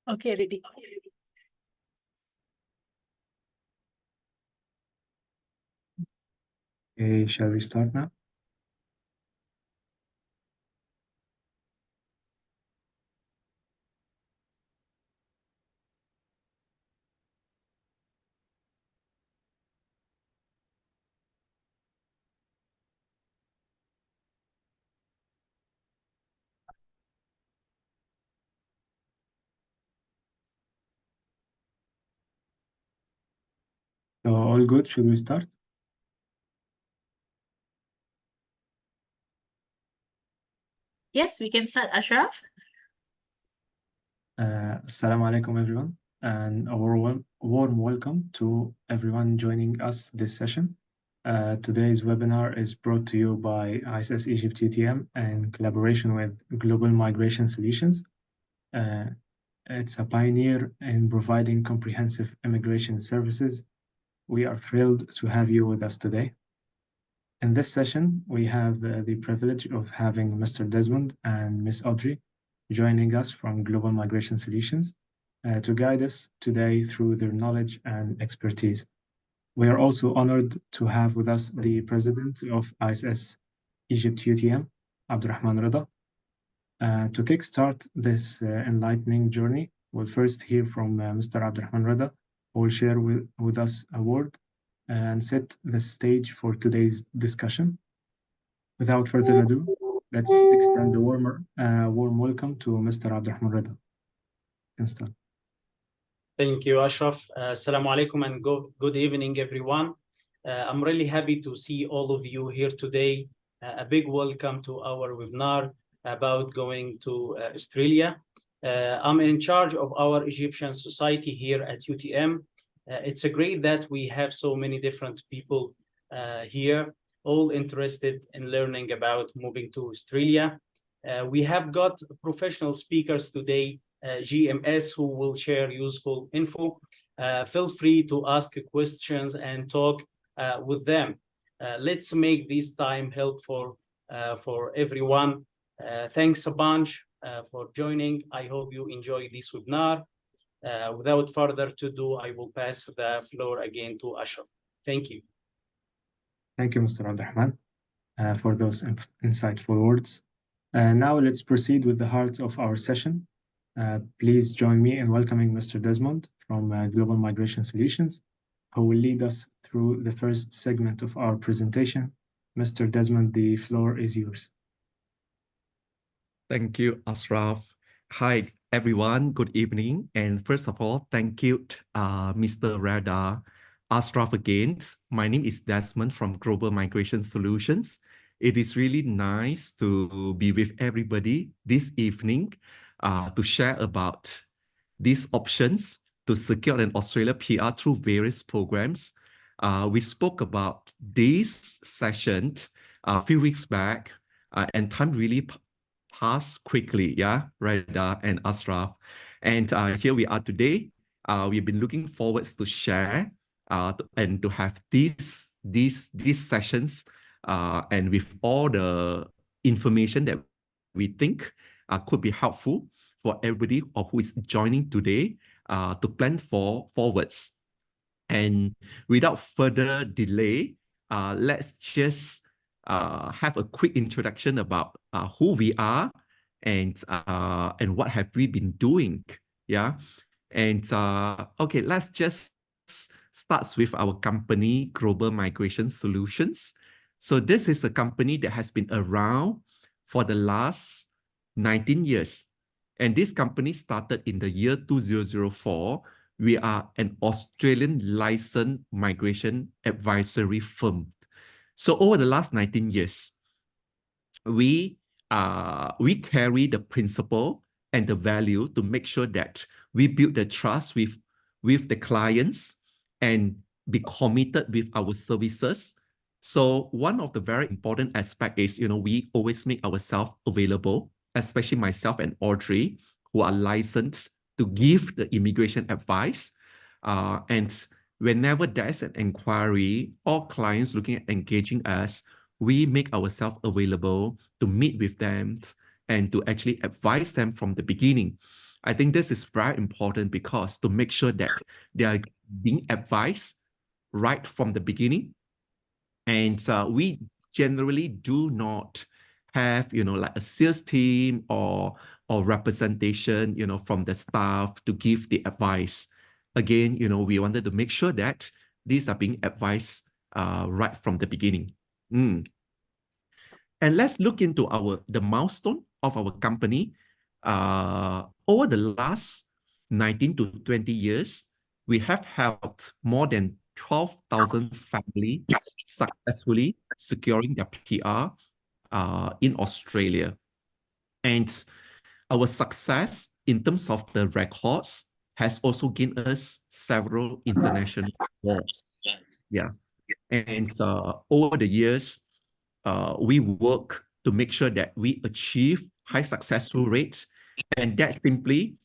Okay, ready. Okay, shall we start now? So all good, should we start? Yes, we can start, Ashraf. Assalamu alaikum everyone, and a warm welcome to everyone joining us this session. Today's webinar is brought to you by ISS Egypt UTM in collaboration with Global Migration Solutions. It's a pioneer in providing comprehensive immigration services. We are thrilled to have you with us today. In this session, we have the privilege of having Mr. Desmond and Ms. Audrey joining us from Global Migration Solutions to guide us today through their knowledge and expertise. We are also honored to have with us the president of ISS Egypt UTM, Abdurrahman Rida. To kickstart this enlightening journey, we'll first hear from Mr. Abdurrahman Rida, who will share with us a word and set the stage for today's discussion. Without further ado, let's extend a warm welcome to Mr. Abdurrahman Rida. Instant. Thank you, Ashraf. Assalamu alaikum and good evening, everyone. I'm really happy to see all of you here today. A big welcome to our webinar about going to Australia. I'm in charge of our Egyptian society here at UTM. It's a great that we have so many different people here, all interested in learning about moving to Australia. We have got professional speakers today, GMS, who will share useful info. Feel free to ask questions and talk with them. Let's make this time helpful for everyone. Thanks a bunch for joining. I hope you enjoy this webinar. Without further ado, I will pass the floor again to Ashraf. Thank you. Thank you, Mr. Abdurrahman, for those insightful words. Now let's proceed with the heart of our session. Please join me in welcoming Mr. Desmond from Global Migration Solutions, who will lead us through the first segment of our presentation. Mr. Desmond, the floor is yours. Thank you, Ashraf. Hi, everyone. Good evening. And first of all, thank you, Mr. Rada, Ashraf again. My name is Desmond from Global Migration Solutions. It is really nice to be with everybody this evening to share about these options to secure an Australia PR through various programs. We spoke about this session a few weeks back, and time really passed quickly, yeah, Rada and Ashraf. And here we are today. We've been looking forward to share and to have these sessions and with all the information that we think could be helpful for everybody who is joining today to plan forwards. And without further delay, let's just have a quick introduction about who we are and what have we been doing. Yeah, and okay, let's just start with our company, Global Migration Solutions. So this is a company that has been around for the last 19 years. And this company started in the year 2004. We are an Australian licensed migration advisory firm. So over the last 19 years, we carry the principle and the value to make sure that we build the trust with the clients and be committed with our services. So one of the very important aspects is, we always make ourselves available, especially myself and Audrey, who are licensed to give the immigration advice. And whenever there's an inquiry or clients looking at engaging us, we make ourselves available to meet with them and to actually advise them from the beginning. I think this is very important because to make sure that they are being advised right from the beginning. And we generally do not have, like a sales team or representation, from the staff to give the advice. Again, we wanted to make sure that these are being advised right from the beginning. And let's look into the milestone of our company. Over the last 19 to 20 years, we have helped more than 12,000 families successfully securing their PR in Australia. And our success in terms of the records has also gained us several international awards. Yeah. And over the years, we work to make sure that we achieve high successful rates, and that simply,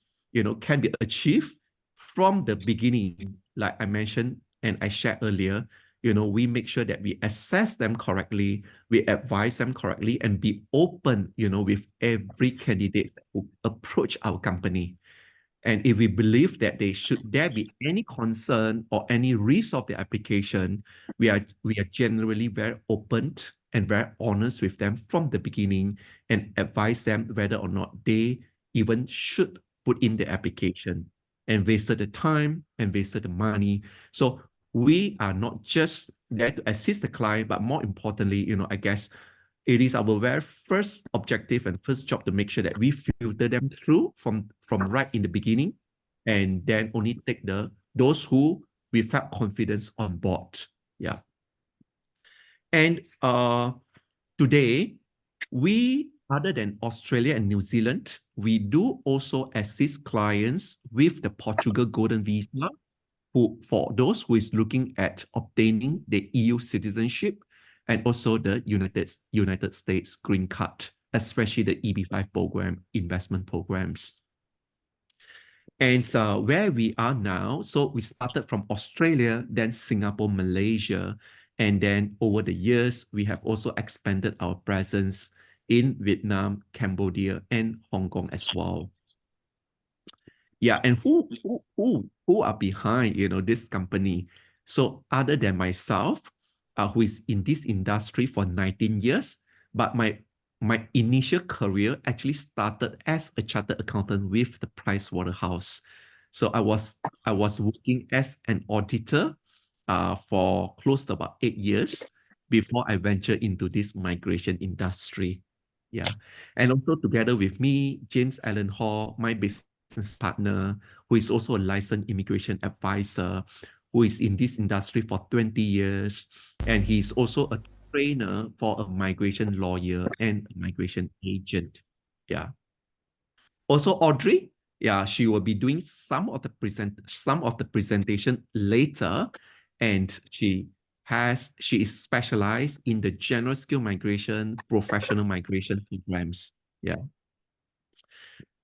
can be achieved from the beginning. Like I mentioned and I shared earlier, we make sure that we assess them correctly, we advise them correctly, and be open, with every candidate who approach our company. And if we believe that there be any concern or any risk of the application, we are generally very open and very honest with them from the beginning and advise them whether or not they even should put in the application, and wasted the time and wasted the money. So we are not just there to assist the client, but more importantly, I guess it is our very first objective and first job to make sure that we filter them through from right in the beginning, and then only take those who we felt confidence on board. Yeah. And today, we, other than Australia and New Zealand, we do also assist clients with the Portugal Golden Visa, for those who is looking at obtaining the EU citizenship, and also the United States green card, especially the EB5 program, investment programs. And where we are now, so we started from Australia, then Singapore, Malaysia, and then over the years, we have also expanded our presence in Vietnam, Cambodia, and Hong Kong as well. Yeah, and who are behind, this company? So other than myself, who is in this industry for 19 years, but my initial career actually started as a chartered accountant with the Pricewaterhouse. So I was working as an auditor for close to about 8 years before I ventured into this migration industry. Yeah, and also together with me, James Allen Hall, my business partner, who is also a licensed immigration advisor, who is in this industry for 20 years. And he's also a trainer for a migration lawyer and a migration agent. Yeah. Also, Audrey, yeah, she will be doing some of the presentation later. And she is specialized in the general skill migration, professional migration programs. Yeah.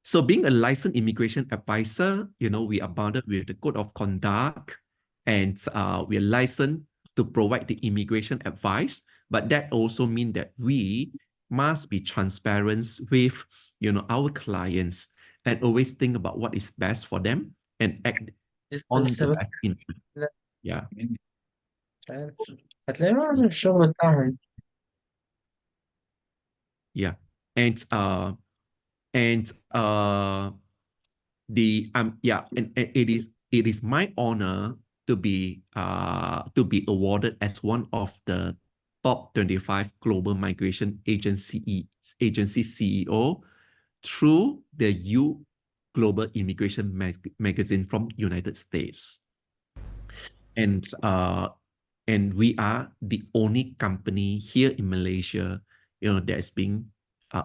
So being a licensed immigration advisor, we are bounded with the code of conduct, and we are licensed to provide the immigration advice. But that also means that we must be transparent with, our clients, and always think about what is best for them and act on the best interest. Yeah. هتلاقيه في الشغل بتاعهم. Yeah. And it is my honor to be awarded as one of the top 25 global migration agency CEO through the U Global Immigration magazine from United States. And we are the only company here in Malaysia, that is being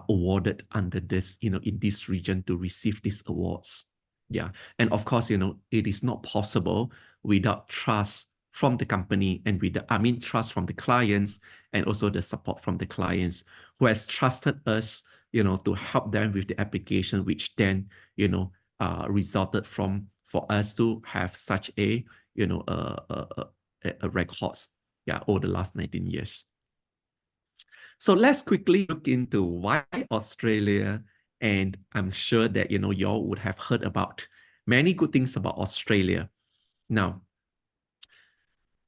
awarded under this, in this region to receive these awards. Yeah. And of course, it is not possible without trust from the company and trust from the clients, and also the support from the clients who has trusted us, to help them with the application, which then, resulted for us to have such a records, over the last 19 years. So let's quickly look into why Australia And I'm sure that, y'all would have heard about many good things about Australia. Now,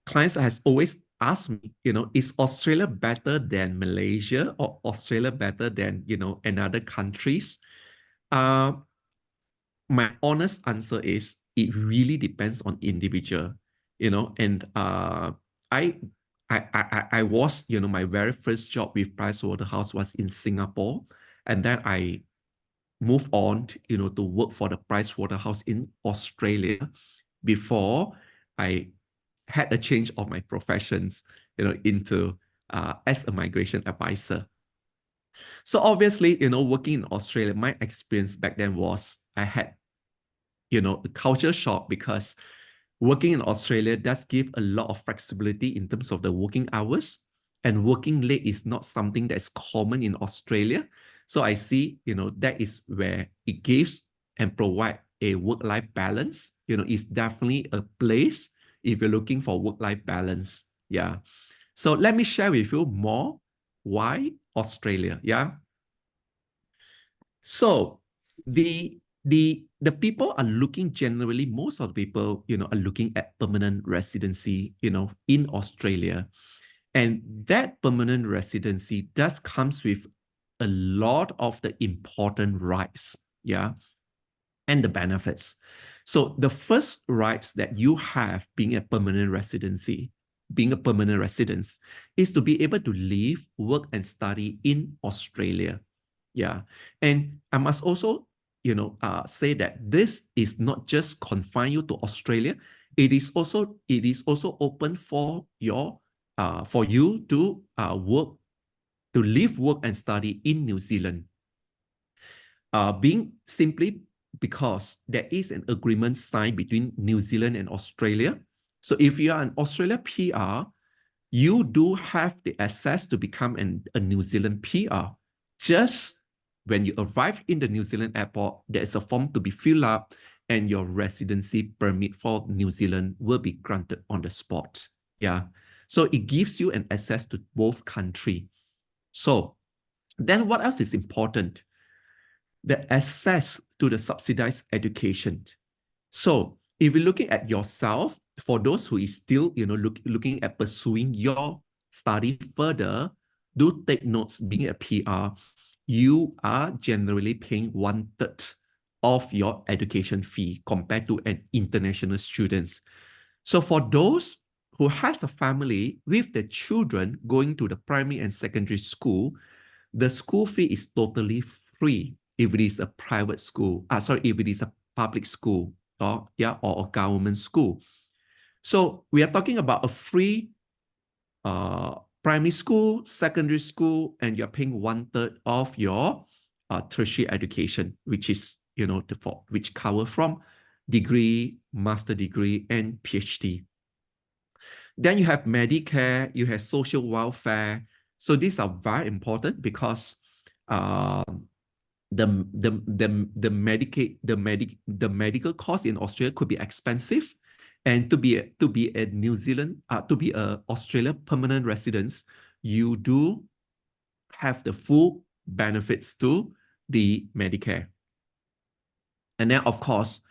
clients has always asked me, is Australia better than Malaysia or Australia better than, another countries? My honest answer is it really depends on individual, and I was, my very first job with Pricewaterhouse was in Singapore, and then I moved on, to work for the Pricewaterhouse in Australia before I had a change of my professions, into as a migration advisor. So obviously, working in Australia, my experience back then was I had, a culture shock, because working in Australia does give a lot of flexibility in terms of the working hours, and working late is not something that's common in Australia. So I see, that is where it gives and provide a work-life balance. It's definitely a place if you're looking for work-life balance. Yeah. So let me share with you more why Australia. Yeah. So the people are looking, generally, most of the people, are looking at permanent residency, in Australia. And that permanent residency does comes with a lot of the important rights, yeah, and the benefits. So the first rights that you have being a permanent residency, being a permanent resident, is to be able to live, work, and study in Australia. Yeah. And I must also, say that this is not just confined you to Australia. It is also open for you to work, to live, work, and study in New Zealand. Being simply because there is an agreement signed between New Zealand and Australia. So if you are an Australia PR, you do have the access to become a New Zealand PR. Just when you arrive in the New Zealand airport, there is a form to be filled up, and your residency permit for New Zealand will be granted on the spot. Yeah. So it gives you an access to both countries. So then what else is important? The access to the subsidized education. So if you're looking at yourself, for those who is still, looking at pursuing your study further, do take notes. Being a PR, you are generally paying 1/3 of your education fee compared to an international student. So for those who has a family with the children going to the primary and secondary school, the school fee is totally free if it is a private school. If it is a public school, or a government school. So we are talking about a free primary school, secondary school, and you're paying 1/3 of your tertiary education, which is, which cover from degree, master degree, and PhD. Then you have Medicare, you have social welfare. So these are very important because the medical cost in Australia could be expensive, and to be a New Zealand to be a Australia permanent resident, you do have the full benefits to the Medicare. And then, of course,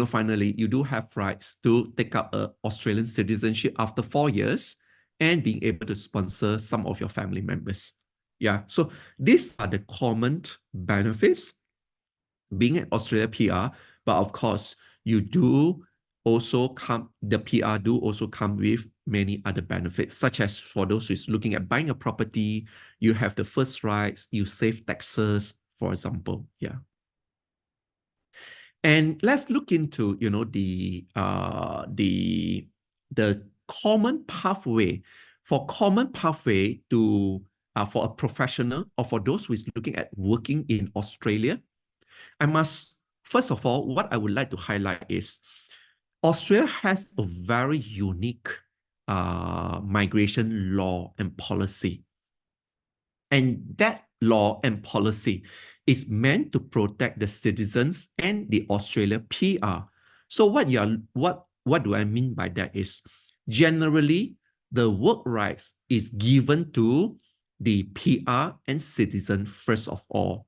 finally, you do have rights to take up a Australian citizenship after 4 years and being able to sponsor some of your family members. Yeah, so these are the common benefits being an Australia PR, but of course, the PR do also come with many other benefits, such as for those who's looking at buying a property, you have the first rights, you save taxes, for example. Yeah. And let's look into, the common pathway. For common pathway to for a professional, or for those who is looking at working in Australia, first of all, what I would like to highlight is Australia has a very unique migration law and policy. And that law and policy is meant to protect the citizens and the Australia PR. So what do I mean by that is, generally, the work rights is given to the PR and citizen first of all.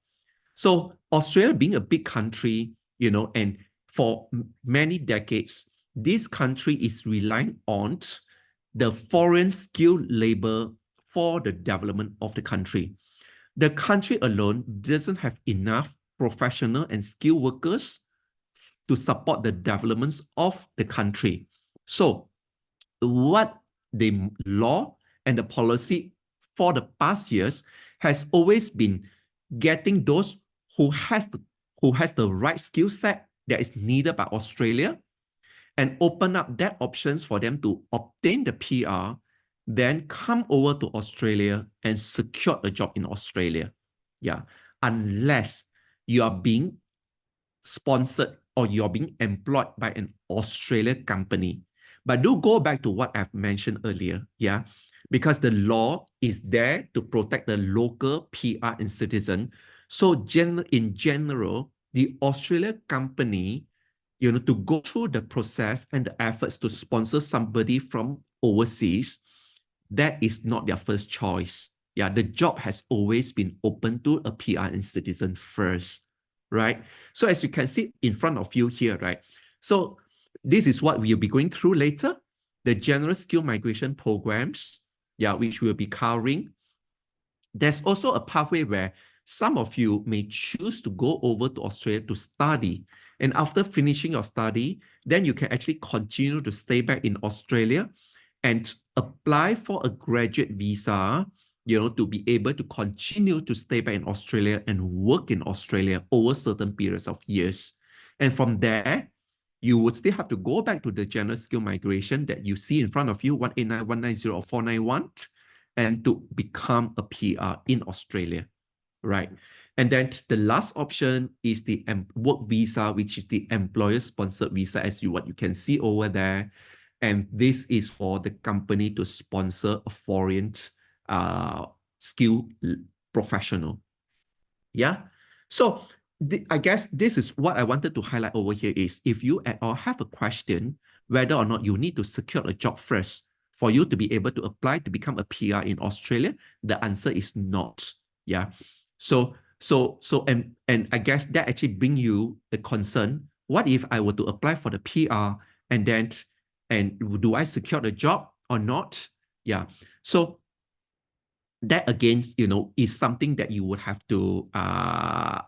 So Australia being a big country, and for many decades, this country is relying on the foreign skilled labor for the development of the country. The country alone doesn't have enough professional and skilled workers to support the developments of the country. So what the law and the policy for the past years has always been getting those who has the right skill set that is needed by Australia and open up that options for them to obtain the PR, then come over to Australia and secure a job in Australia. Yeah, unless you are being sponsored or you're being employed by an Australian company. But do go back to what I've mentioned earlier, yeah, because the law is there to protect the local PR and citizen. So in general, the Australian company, to go through the process and the efforts to sponsor somebody from overseas, that is not their first choice. Yeah, the job has always been open to a PR and citizen first, right? So as you can see in front of you here, right? So this is what we'll be going through later, the general skill migration programs, yeah, which we'll be covering. There's also a pathway where some of you may choose to go over to Australia to study. And after finishing your study, then you can actually continue to stay back in Australia and apply for a graduate visa, to be able to continue to stay back in Australia and work in Australia over certain periods of years. And from there, you would still have to go back to the general skill migration that you see in front of you, 189, 190, or 491, and to become a PR in Australia, right? And then the last option is the work visa, which is the employer-sponsored visa, as what you can see over there. And this is for the company to sponsor a foreign skilled professional. Yeah. So I guess this is what I wanted to highlight over here is if you at all have a question, whether or not you need to secure a job first for you to be able to apply to become a PR in Australia, the answer is not. Yeah. So and I guess that actually bring you a concern. What if I were to apply for the PR and do I secure the job or not? Yeah. So that again, is something that you would have to,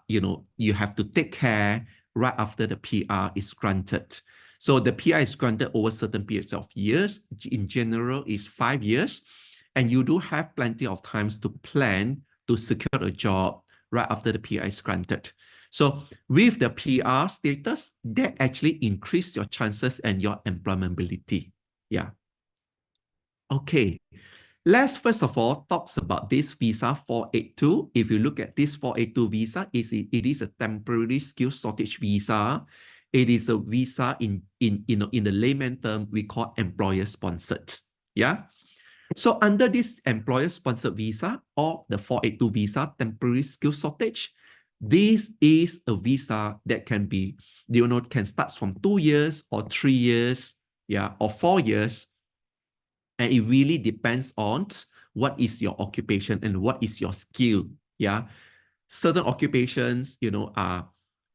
you have to take care right after the PR is granted. So the PR is granted over certain periods of years. In general, is 5 years. And you do have plenty of times to plan to secure a job right after the PR is granted. So with the PR status, that actually increase your chances and your employability. Yeah. Okay. Let's first of all talk about this visa 482. If you look at this 482 visa, it is a temporary skill shortage visa. It is a visa in the layman term we call employer sponsored. Yeah. So under this employer sponsored visa or the 482 visa, temporary skill shortage, this is a visa that can be, can start from 2 years or 3 years, yeah, or 4 years. And it really depends on what is your occupation and what is your skill. Yeah. Certain occupations,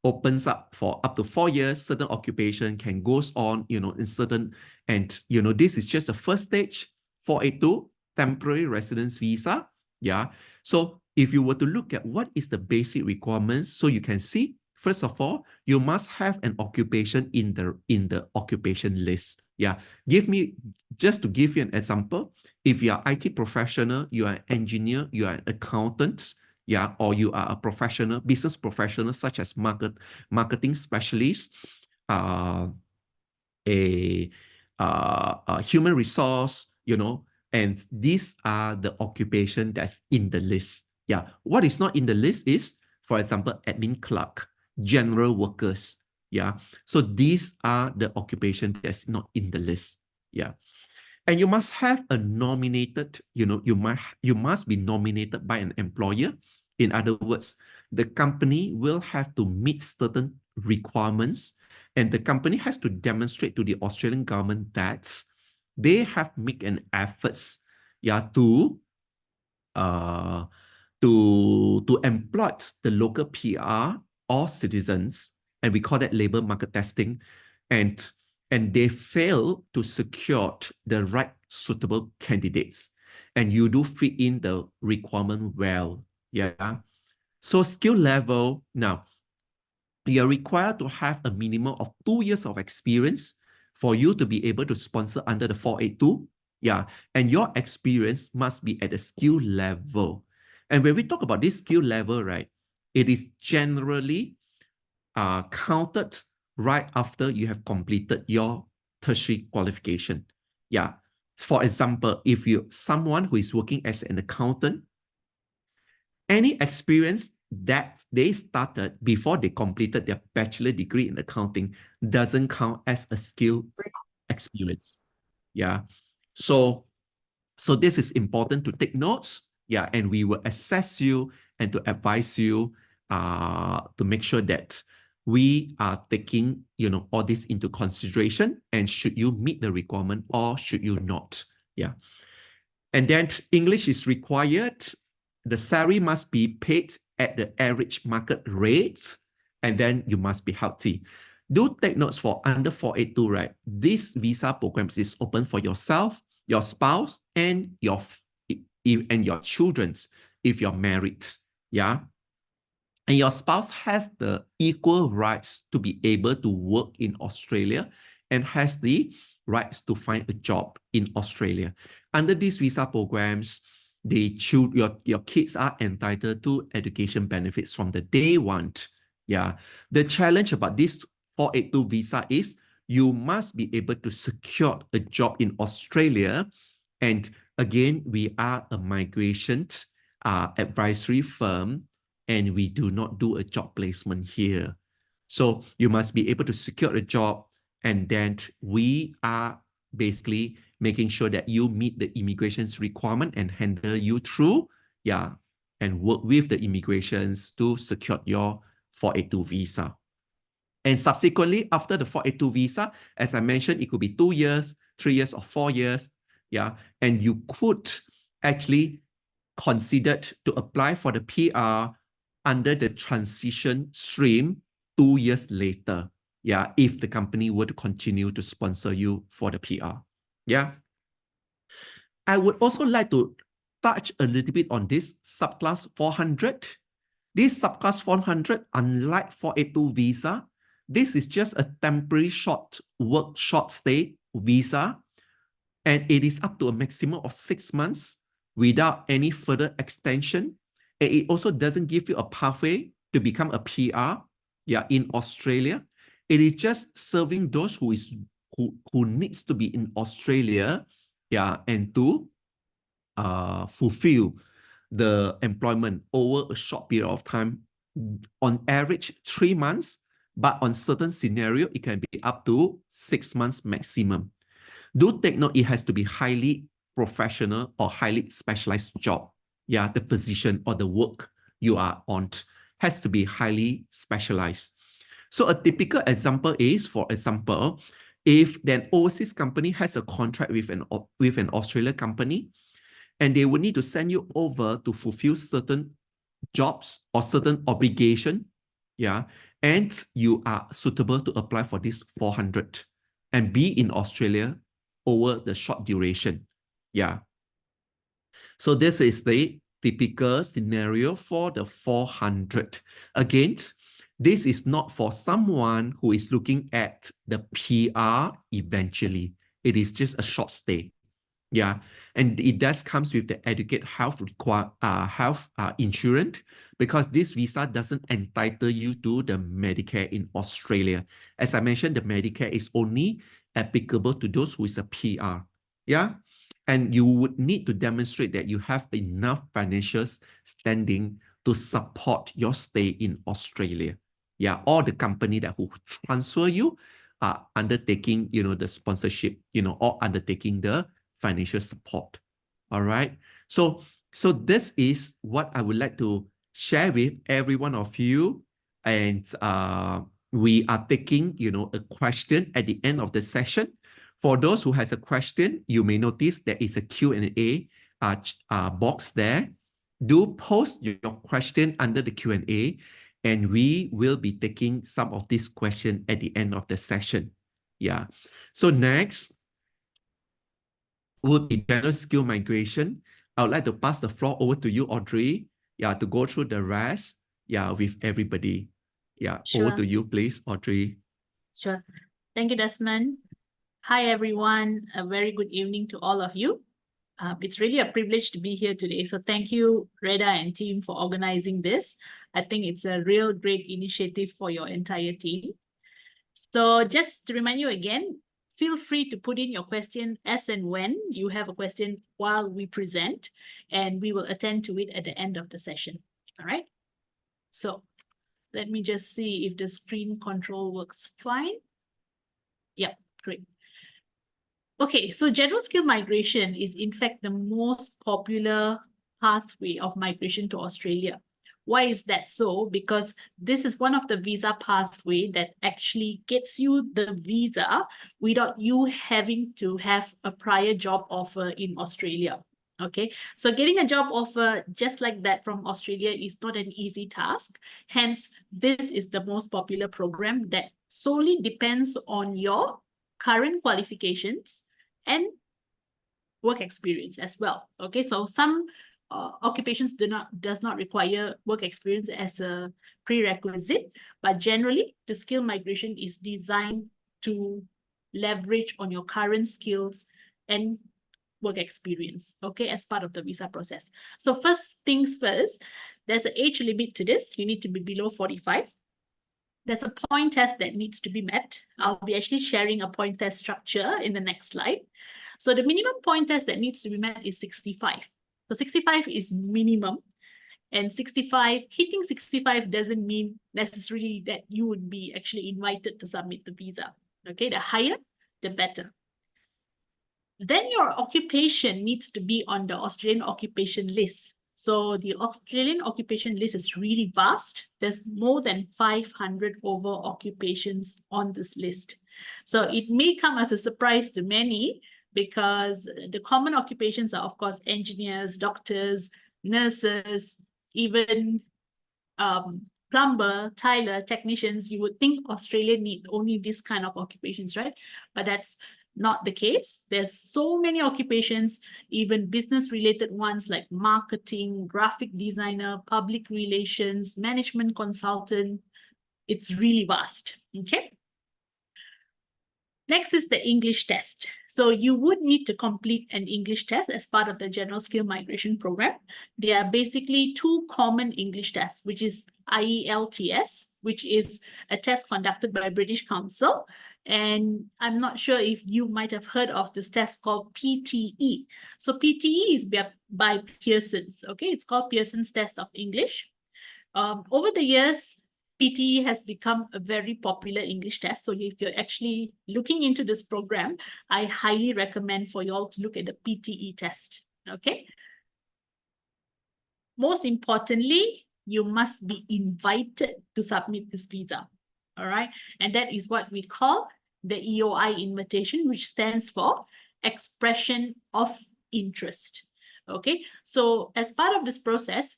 opens up for up to 4 years. Certain occupation can goes on, in certain, and, this is just the first stage, 482, temporary residence visa. Yeah. So if you were to look at what is the basic requirements, so you can see, first of all, you must have an occupation in the occupation list. Yeah. Just to give you an example, if you are IT professional, you are an engineer, you are an accountant, yeah, or you are a professional, business professional, such as marketing specialist, a human resource, and these are the occupation that's in the list. Yeah. What is not in the list is, for example, admin clerk, general workers. Yeah. So these are the occupation that's not in the list. Yeah. And you must have a nominated, you must be nominated by an employer. In other words, the company will have to meet certain requirements, and the company has to demonstrate to the Australian government that they have made an efforts, yeah, to to employ the local PR or citizens, and we call that labor market testing, and they fail to secure the right suitable candidates, and you do fit in the requirement well. Yeah. So skill level, now you're required to have a minimum of 2 years of experience for you to be able to sponsor under the 482. Yeah. And your experience must be at a skill level. And when we talk about this skill level, right, it is generally counted right after you have completed your tertiary qualification. Yeah. For example, if you someone who is working as an accountant, any experience that they started before they completed their bachelor degree in accounting doesn't count as a skill experience. Yeah. So this is important to take notes. Yeah. And we will assess you and to advise you to make sure that we are taking, all this into consideration, and should you meet the requirement or should you not. Yeah. And then English is required. The salary must be paid at the average market rates, and then you must be healthy. Do take notes for under 482, right? This visa program is open for yourself, your spouse, and your children if you're married. Yeah. And your spouse has the equal rights to be able to work in Australia and has the rights to find a job in Australia. Under these visa programs, your kids are entitled to education benefits from the day one. Yeah. The challenge about this 482 visa is you must be able to secure a job in Australia. And again, we are a migration advisory firm, and we do not do a job placement here. So you must be able to secure a job, and then we are basically making sure that you meet the immigration's requirement and handle you through, and work with the immigrations to secure your 482 visa. And subsequently, after the 482 visa, as I mentioned, it could be 2 years, 3 years, or 4 years. Yeah. And you could actually considered to apply for the PR under the transition stream 2 years later. Yeah, if the company were to continue to sponsor you for the PR. Yeah. I would also like to touch a little bit on this subclass 400. This subclass 400, unlike 482 visa, this is just a temporary short stay visa, and it is up to a maximum of 6 months without any further extension. And it also doesn't give you a pathway to become a PR, in Australia. It is just serving those who needs to be in Australia, and to fulfill the employment over a short period of time, on average 3 months, but on certain scenario, it can be up to 6 months maximum. Do take note, it has to be highly professional or highly specialized job. Yeah, the position or the work you are on has to be highly specialized. So a typical example is, for example, if an overseas company has a contract with an Australian company, and they will need to send you over to fulfill certain jobs or certain obligation, and you are suitable to apply for this 400 and be in Australia over the short duration. Yeah. So this is the typical scenario for the 400. Again, this is not for someone who is looking at the PR eventually. It is just a short stay. Yeah, and it does comes with the educate health insurance, because this visa doesn't entitle you to the Medicare in Australia. As I mentioned, the Medicare is only applicable to those who is a PR. Yeah, and you would need to demonstrate that you have enough financial standing to support your stay in Australia. Yeah, or the company that will transfer you undertaking, the sponsorship, or undertaking the financial support. All right. So this is what I would like to share with every one of you. And we are taking, a question at the end of the session. For those who has a question, you may notice there is a Q&A box there. do post your question under the Q&A, and we will be taking some of these questions at the end of the session. Yeah. So next will be general skill migration. I would like to pass the floor over to you, Audrey, yeah, to go through the rest, yeah, with everybody. Yeah, over to you, please, Audrey. Sure. Thank you, Desmond. Hi, everyone. A very good evening to all of you. It's really a privilege to be here today. So thank you, Reda and team, for organizing this. I think it's a real great initiative for your entire team. So just to remind you again, feel free to put in your question as and when you have a question while we present, and we will attend to it at the end of the session. All right. So let me just see if the screen control works fine. Yeah, great. Okay, so general skill migration is in fact the most popular pathway of migration to Australia. Why is that so? Because this is one of the visa pathway that actually gets you the visa without you having to have a prior job offer in Australia. Okay, so getting a job offer just like that from Australia is not an easy task. Hence, this is the most popular program that solely depends on your current qualifications and work experience as well. Okay, so some occupations does not require work experience as a prerequisite, but generally the skill migration is designed to leverage on your current skills and work experience, okay, as part of the visa process. So first things first, there's an age limit to this. You need to be below 45. There's a point test that needs to be met. I'll be actually sharing a point test structure in the next slide. So the minimum point test that needs to be met is 65. So 65 is minimum, and 65, hitting 65 doesn't mean necessarily that you would be actually invited to submit the visa. Okay, the higher, the better. Then your occupation needs to be on the Australian occupation list. So the Australian occupation list is really vast. There's more than 500 over occupations on this list. So it may come as a surprise to many because the common occupations are, of course, engineers, doctors, nurses, even plumber, tiler, technicians. You would think Australia need only this kind of occupations, right? But that's not the case. There's so many occupations, even business-related ones like marketing, graphic designer, public relations, management consultant. It's really vast, okay? Next is the English test. So you would need to complete an English test as part of the General Skill Migration Program. There are basically two common English tests, which is IELTS, which is a test conducted by British Council. And I'm not sure if you might have heard of this test called PTE. So PTE is by Pearson's, okay? It's called Pearson's Test of English. Over the years, PTE has become a very popular English test. So if you're actually looking into this program, I highly recommend for you all to look at the PTE test, okay? Most importantly, you must be invited to submit this visa, all right? And that is what we call the EOI invitation, which stands for expression of interest, okay? So as part of this process,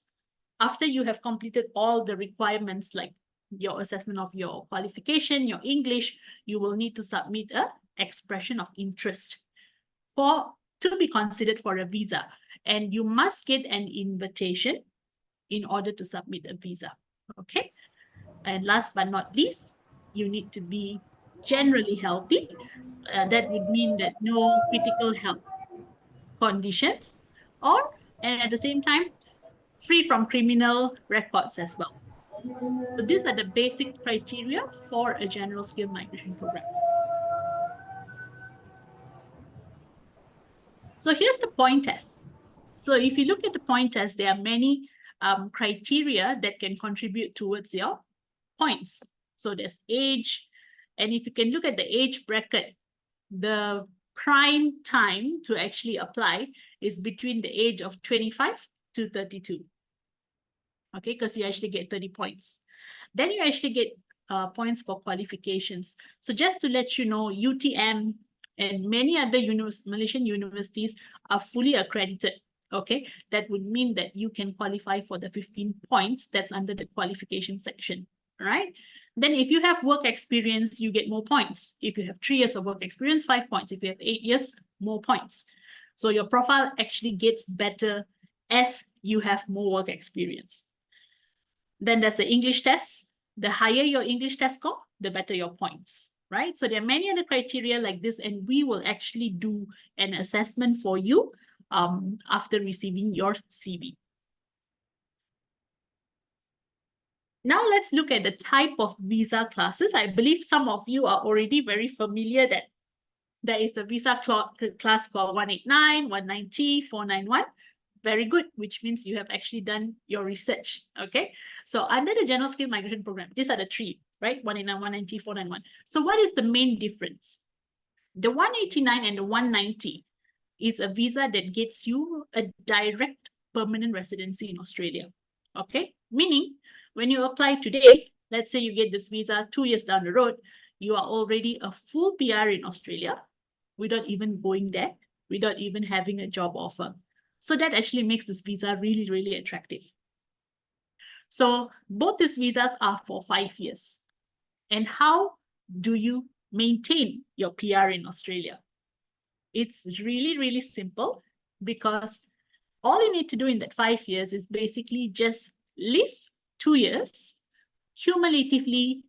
after you have completed all the requirements like your assessment of your qualification, your English, you will need to submit an expression of interest to be considered for a visa. And you must get an invitation in order to submit a visa, okay? And last but not least, you need to be generally healthy. That would mean that no critical health conditions, and at the same time, free from criminal records as well. So these are the basic criteria for a general skill migration program. So here's the point test. So if you look at the point test, there are many criteria that can contribute towards your points. So there's age, and if you can look at the age bracket, the prime time to actually apply is between the age of 25 to 32. Okay, because you actually get 30 points. Then you actually get points for qualifications. So just to let you know, UTM and many other Malaysian universities are fully accredited. okay, that would mean that you can qualify for the 15 points that's under the qualification section, right? Then if you have work experience, you get more points. If you have 3 years of work experience, 5 points. If you have 8 years, more points. So your profile actually gets better as you have more work experience. Then there's the English test. The higher your English test score, the better your points, right? So there are many other criteria like this, and we will actually do an assessment for you after receiving your CV. Now let's look at the type of visa classes. I believe some of you are already very familiar that there is a visa class called 189, 190, 491. Very good, which means you have actually done your research, okay? So under the General Skill Migration Program, these are the three, right? 189, 190, 491. So what is the main difference? The 189 and the 190 is a visa that gets you a direct permanent residency in Australia, okay? Meaning, when you apply today, let's say you get this visa 2 years down the road, you are already a full PR in Australia without even going there, without even having a job offer. So that actually makes this visa really, really attractive. So both these visas are for 5 years. And how do you maintain your PR in Australia? It's really, really simple, because all you need to do in that 5 years is basically just live 2 years cumulatively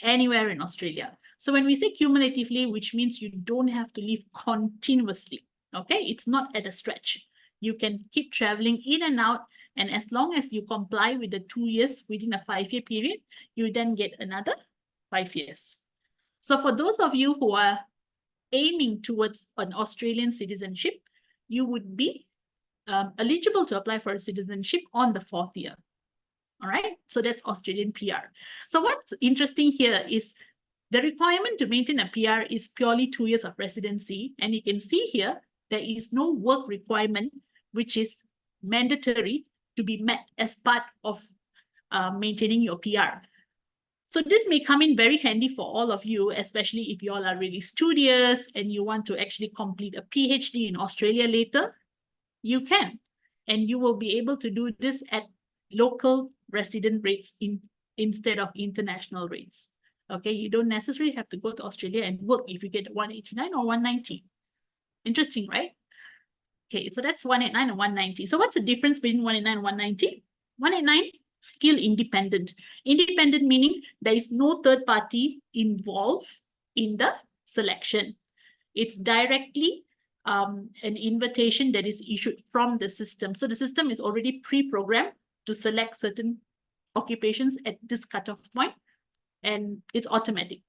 anywhere in Australia. So when we say cumulatively, which means you don't have to live continuously, okay? It's not at a stretch. You can keep traveling in and out, and as long as you comply with the 2 years within a 5-year period, you then get another 5 years. So for those of you who are aiming towards an Australian citizenship, you would be eligible to apply for a citizenship on the 4th year. All right, so that's Australian PR. So what's interesting here is the requirement to maintain a PR is purely 2 years of residency. And you can see here, there is no work requirement, which is mandatory to be met as part of maintaining your PR. So this may come in very handy for all of you, especially if you all are really studious and you want to actually complete a PhD in Australia later. You can, and you will be able to do this at local resident rates instead of international rates. Okay, you don't necessarily have to go to Australia and work if you get 189 or 190. Interesting, right? Okay, so that's 189 and 190. So what's the difference between 189 and 190? 189, skill independent. Independent meaning there is no third party involved in the selection. It's directly an invitation that is issued from the system. So the system is already pre-programmed to select certain occupations at this cutoff point, and it's automatic.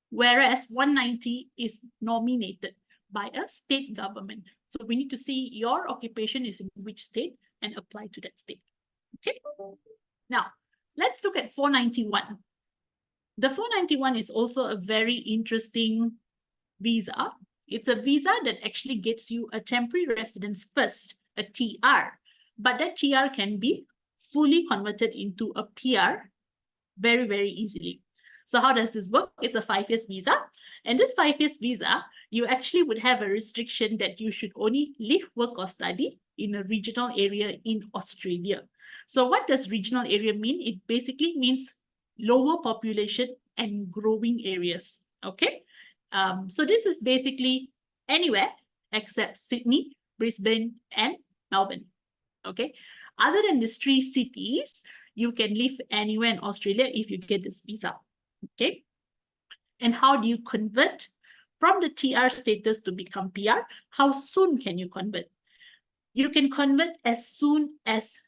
Whereas 190 is nominated by a state government. So we need to see your occupation is in which state and apply to that state. Okay. Now, let's look at 491. The 491 is also a very interesting visa. It's a visa that actually gets you a temporary residence first, a TR. But that TR can be fully converted into a PR very, very easily. So how does this work? It's a 5 years visa. And this 5 years visa, you actually would have a restriction that you should only live, work, or study in a regional area in Australia. So what does regional area mean? It basically means lower population and growing areas. Okay. So this is basically anywhere except Sydney, Brisbane, and Melbourne. Okay. Other than these 3 cities, you can live anywhere in Australia if you get this visa. Okay. And how do you convert from the TR status to become PR? How soon can you convert? You can convert as soon as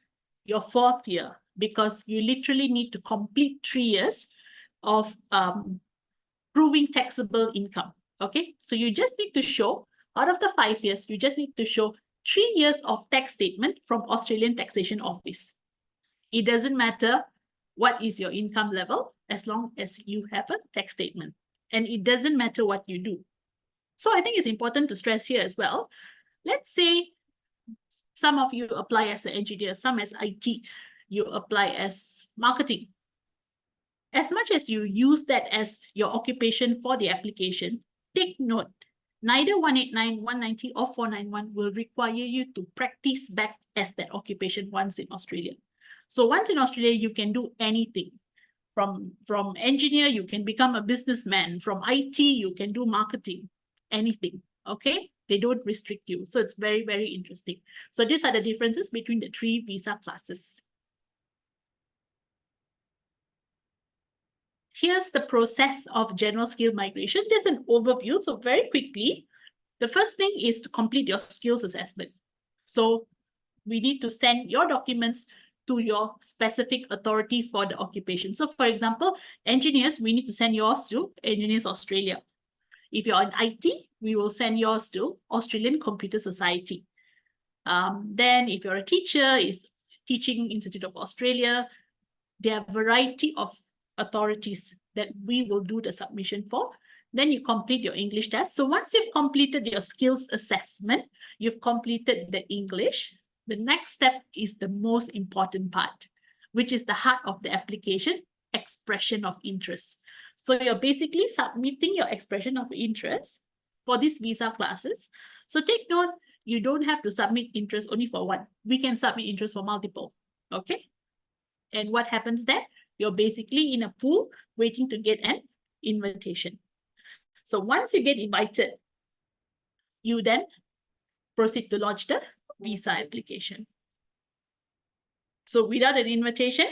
your 4th year, because you literally need to complete 3 years of proving taxable income. Okay, so you just need to show, out of the 5 years, you just need to show 3 years of tax statement from Australian Taxation Office. It doesn't matter what is your income level, as long as you have a tax statement. And it doesn't matter what you do. So I think it's important to stress here as well. Let's say some of you apply as an engineer, some as IT, you apply as marketing. As much as you use that as your occupation for the application, take note neither 189, 190, or 491 will require you to practice back as that occupation once in Australia. So once in Australia, you can do anything. From engineer, you can become a businessman. From IT, you can do marketing, anything, okay? They don't restrict you. So it's very, very interesting. So these are the differences between the three visa classes. Here's the process of general skill migration. Just an overview. So very quickly, the first thing is to complete your skills assessment. So we need to send your documents to your specific authority for the occupation. So for example, engineers, we need to send yours to Engineers Australia. If you're in IT, we will send yours to Australian Computer Society. Then if you're a teacher, is Teaching Institute of Australia. There are a variety of authorities that we will do the submission for. Then you complete your English test. So once you've completed your skills assessment, you've completed the English, the next step is the most important part, which is the heart of the application, expression of interest. So you're basically submitting your expression of interest for these visa classes. So take note, you don't have to submit interest only for one. We can submit interest for multiple, okay? And what happens there? You're basically in a pool waiting to get an invitation. So once you get invited, you then proceed to lodge the visa application. So without an invitation,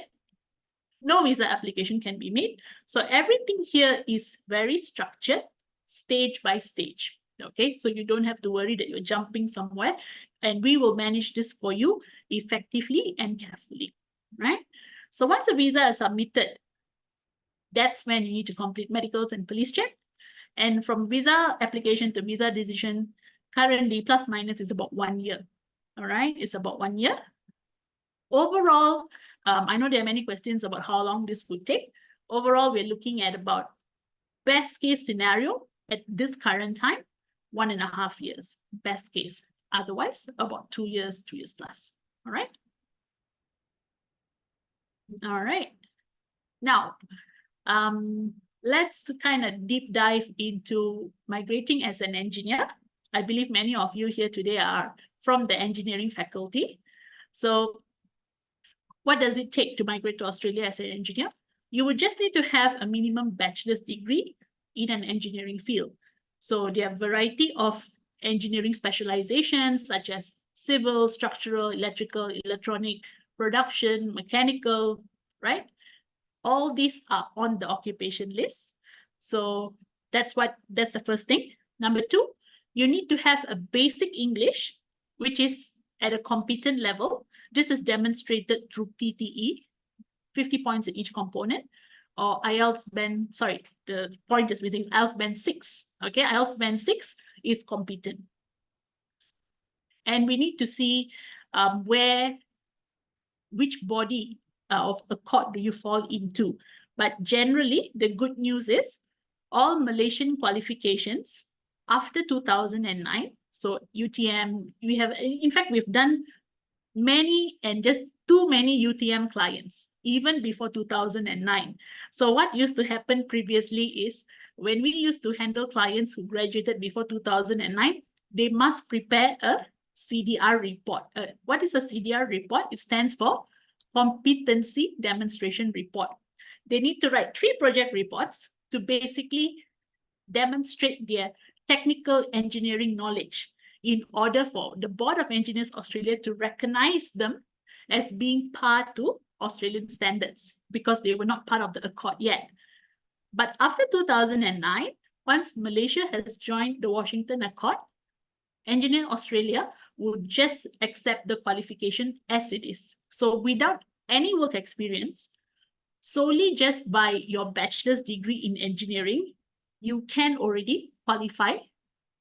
no visa application can be made. So everything here is very structured, stage by stage. Okay, so you don't have to worry that you're jumping somewhere, and we will manage this for you effectively and carefully, right? So once a visa is submitted, that's when you need to complete medicals and police check. And from visa application to visa decision, currently plus minus is about 1 year. All right, it's about 1 year. Overall, I know there are many questions about how long this would take. Overall, we're looking at about best case scenario at this current time, 1.5 years, best case. Otherwise, about 2 years, 2 years plus. All right. All right. Now, let's kind of deep dive into migrating as an engineer. I believe many of you here today are from the engineering faculty. So what does it take to migrate to Australia as an engineer? You would just need to have a minimum bachelor's degree in an engineering field. So there are a variety of engineering specializations such as civil, structural, electrical, electronic, production, mechanical, right? All these are on the occupation list. So that's the first thing. Number two, you need to have a basic English, which is at a competent level. This is demonstrated through PTE, 50 points in each component, or IELTS band, sorry, the point is missing, IELTS band 6. Okay, IELTS band 6 is competent. And we need to see which body of accord do you fall into. But generally, the good news is all Malaysian qualifications after 2009, so UTM, we have, in fact, we've done many and just too many UTM clients, even before 2009. So what used to happen previously is when we used to handle clients who graduated before 2009, they must prepare a CDR report. What is a CDR report? It stands for Competency Demonstration Report. They need to write 3 project reports to basically demonstrate their technical engineering knowledge in order for the Board of Engineers Australia to recognize them as being par to Australian standards because they were not part of the Accord yet. But after 2009, once Malaysia has joined the Washington Accord, Engineering Australia would just accept the qualification as it is. So without any work experience, solely just by your bachelor's degree in engineering, you can already qualify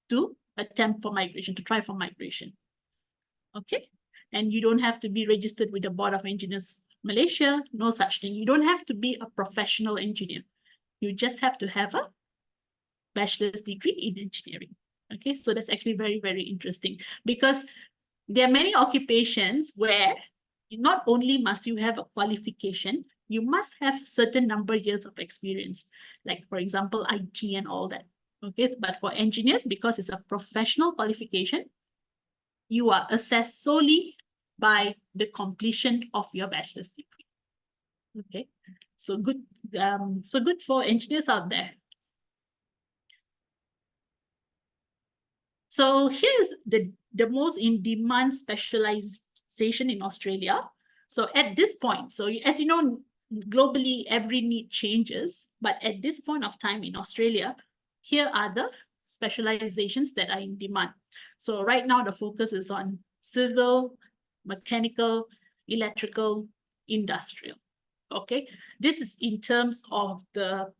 to attempt for migration, to try for migration. Okay? And you don't have to be registered with the Board of Engineers Malaysia, no such thing. You don't have to be a professional engineer. You just have to have a bachelor's degree in engineering. Okay, so that's actually very, very interesting because there are many occupations where not only must you have a qualification, you must have certain number of years of experience, like for example, IT and all that. Okay, but for engineers, because it's a professional qualification, you are assessed solely by the completion of your bachelor's degree. Okay, so good for engineers out there. So here's the most in-demand specialization in Australia. So at this point, so as you know, globally, every need changes, but at this point of time in Australia, here are the specializations that are in demand. So right now, the focus is on civil, mechanical, electrical, industrial. Okay, this is in terms of the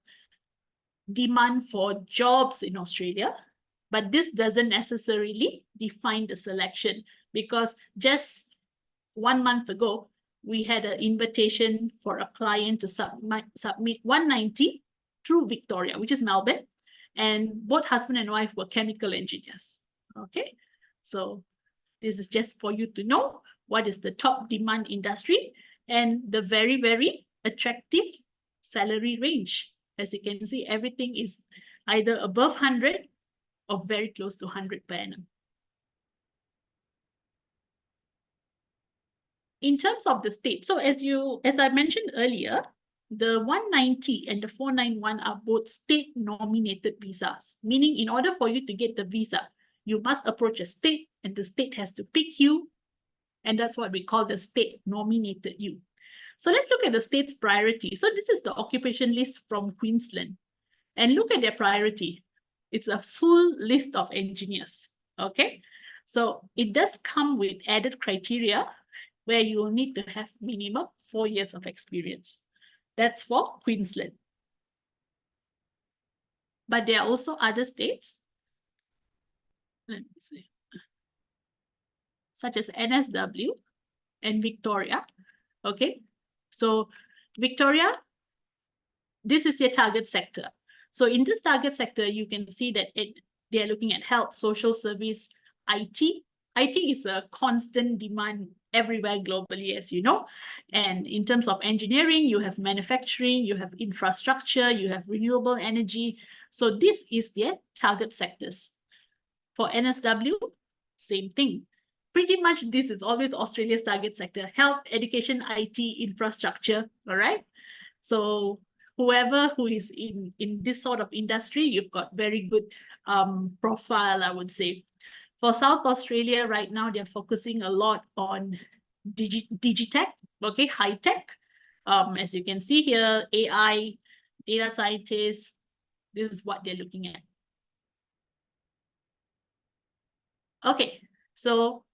demand for jobs in Australia, but this doesn't necessarily define the selection, because just 1 month ago, we had an invitation for a client to submit 190 through Victoria, which is Melbourne, and both husband and wife were chemical engineers. Okay, so this is just for you to know what is the top demand industry and the very, very attractive salary range. As you can see, everything is either above 100 or very close to 100 per annum. In terms of the state, so as I mentioned earlier, the 190 and the 491 are both state nominated visas, meaning in order for you to get the visa, you must approach a state and the state has to pick you. And that's what we call the state nominated you. So let's look at the state's priority. So this is the occupation list from Queensland. And look at their priority. It's a full list of engineers. Okay. So it does come with added criteria where you will need to have minimum 4 years of experience. That's for Queensland. But there are also other states, let me see, such as NSW and Victoria. Okay, so Victoria, this is their target sector. So in this target sector, you can see that they're looking at health, social service, IT. IT is a constant demand everywhere globally, as you know. And in terms of engineering, you have manufacturing, you have infrastructure, you have renewable energy. So this is their target sectors. For NSW, same thing. Pretty much this is always Australia's target sector: health, education, IT, infrastructure, all right? So whoever who is in this sort of industry, you've got very good profile, I would say. For South Australia right now, they're focusing a lot on digitech, okay, high tech. As you can see here, AI, data scientists, this is what they're looking at. Okay, so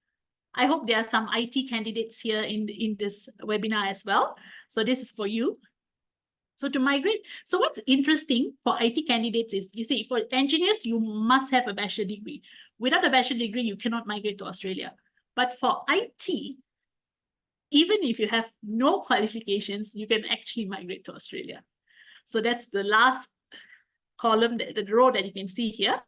I hope there are some IT candidates here in this webinar as well. So this is for you. So to migrate, so what's interesting for IT candidates is, you see, for engineers, you must have a bachelor degree. Without a bachelor degree, you cannot migrate to Australia. But for IT, even if you have no qualifications, you can actually migrate to Australia. So that's the last column, the row that you can see here.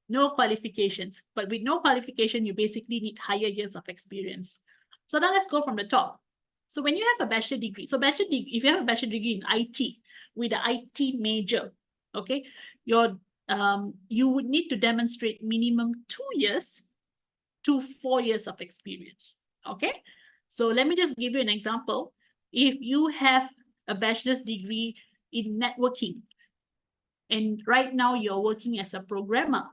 No qualifications, but with no qualification, you basically need higher years of experience. So now let's go from the top. So when you have a bachelor degree, if you have a bachelor degree in IT with an IT major, okay, you would need to demonstrate minimum 2 years to 4 years of experience. Okay, so let me just give you an example. If you have a bachelor's degree in networking, and right now you're working as a programmer,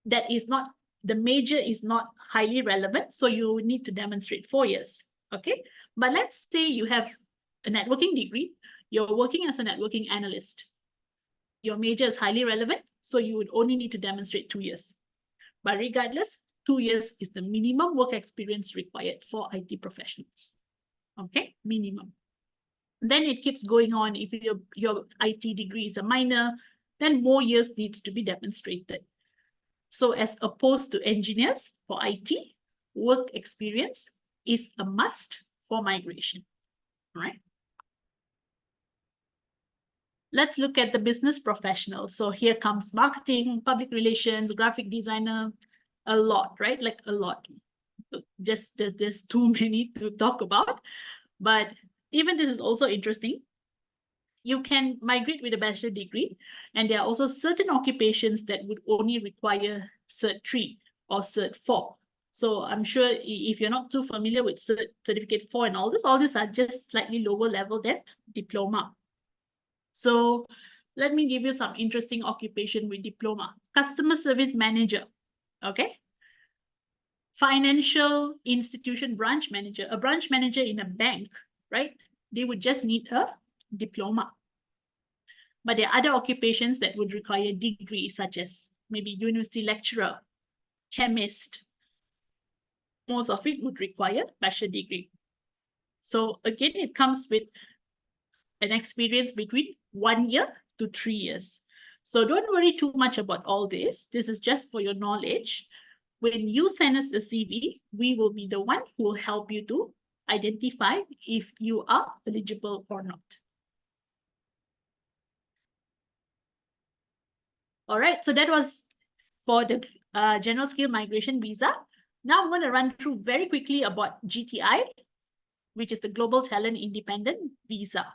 that is not, the major is not highly relevant, so you need to demonstrate 4 years. Okay, but let's say you have a networking degree, you're working as a networking analyst. Your major is highly relevant, so you would only need to demonstrate 2 years. But regardless, 2 years is the minimum work experience required for IT professionals. Okay, minimum. Then it keeps going on. If your IT degree is a minor, then more years needs to be demonstrated. So as opposed to engineers, for IT, work experience is a must for migration, right? Let's look at the business professionals. So here comes marketing, public relations, graphic designer, a lot, right? Like a lot. Just there's too many to talk about. But even this is also interesting. you can migrate with a bachelor degree, and there are also certain occupations that would only require Cert 3 or Cert 4. So I'm sure if you're not too familiar with Certificate 4 and all these are just slightly lower level than diploma. So let me give you some interesting occupation with diploma. Customer service manager, okay? Financial institution branch manager, a branch manager in a bank, right? They would just need a diploma. But there are other occupations that would require degrees, such as maybe university lecturer, chemist. Most of it would require bachelor degree. So again, it comes with an experience between 1 year to 3 years. So don't worry too much about all this. This is just for your knowledge. When you send us a CV, we will be the one who will help you to identify if you are eligible or not. All right, so that was for the general skill migration visa. Now I'm going to run through very quickly about GTI, which is the Global Talent Independent Visa.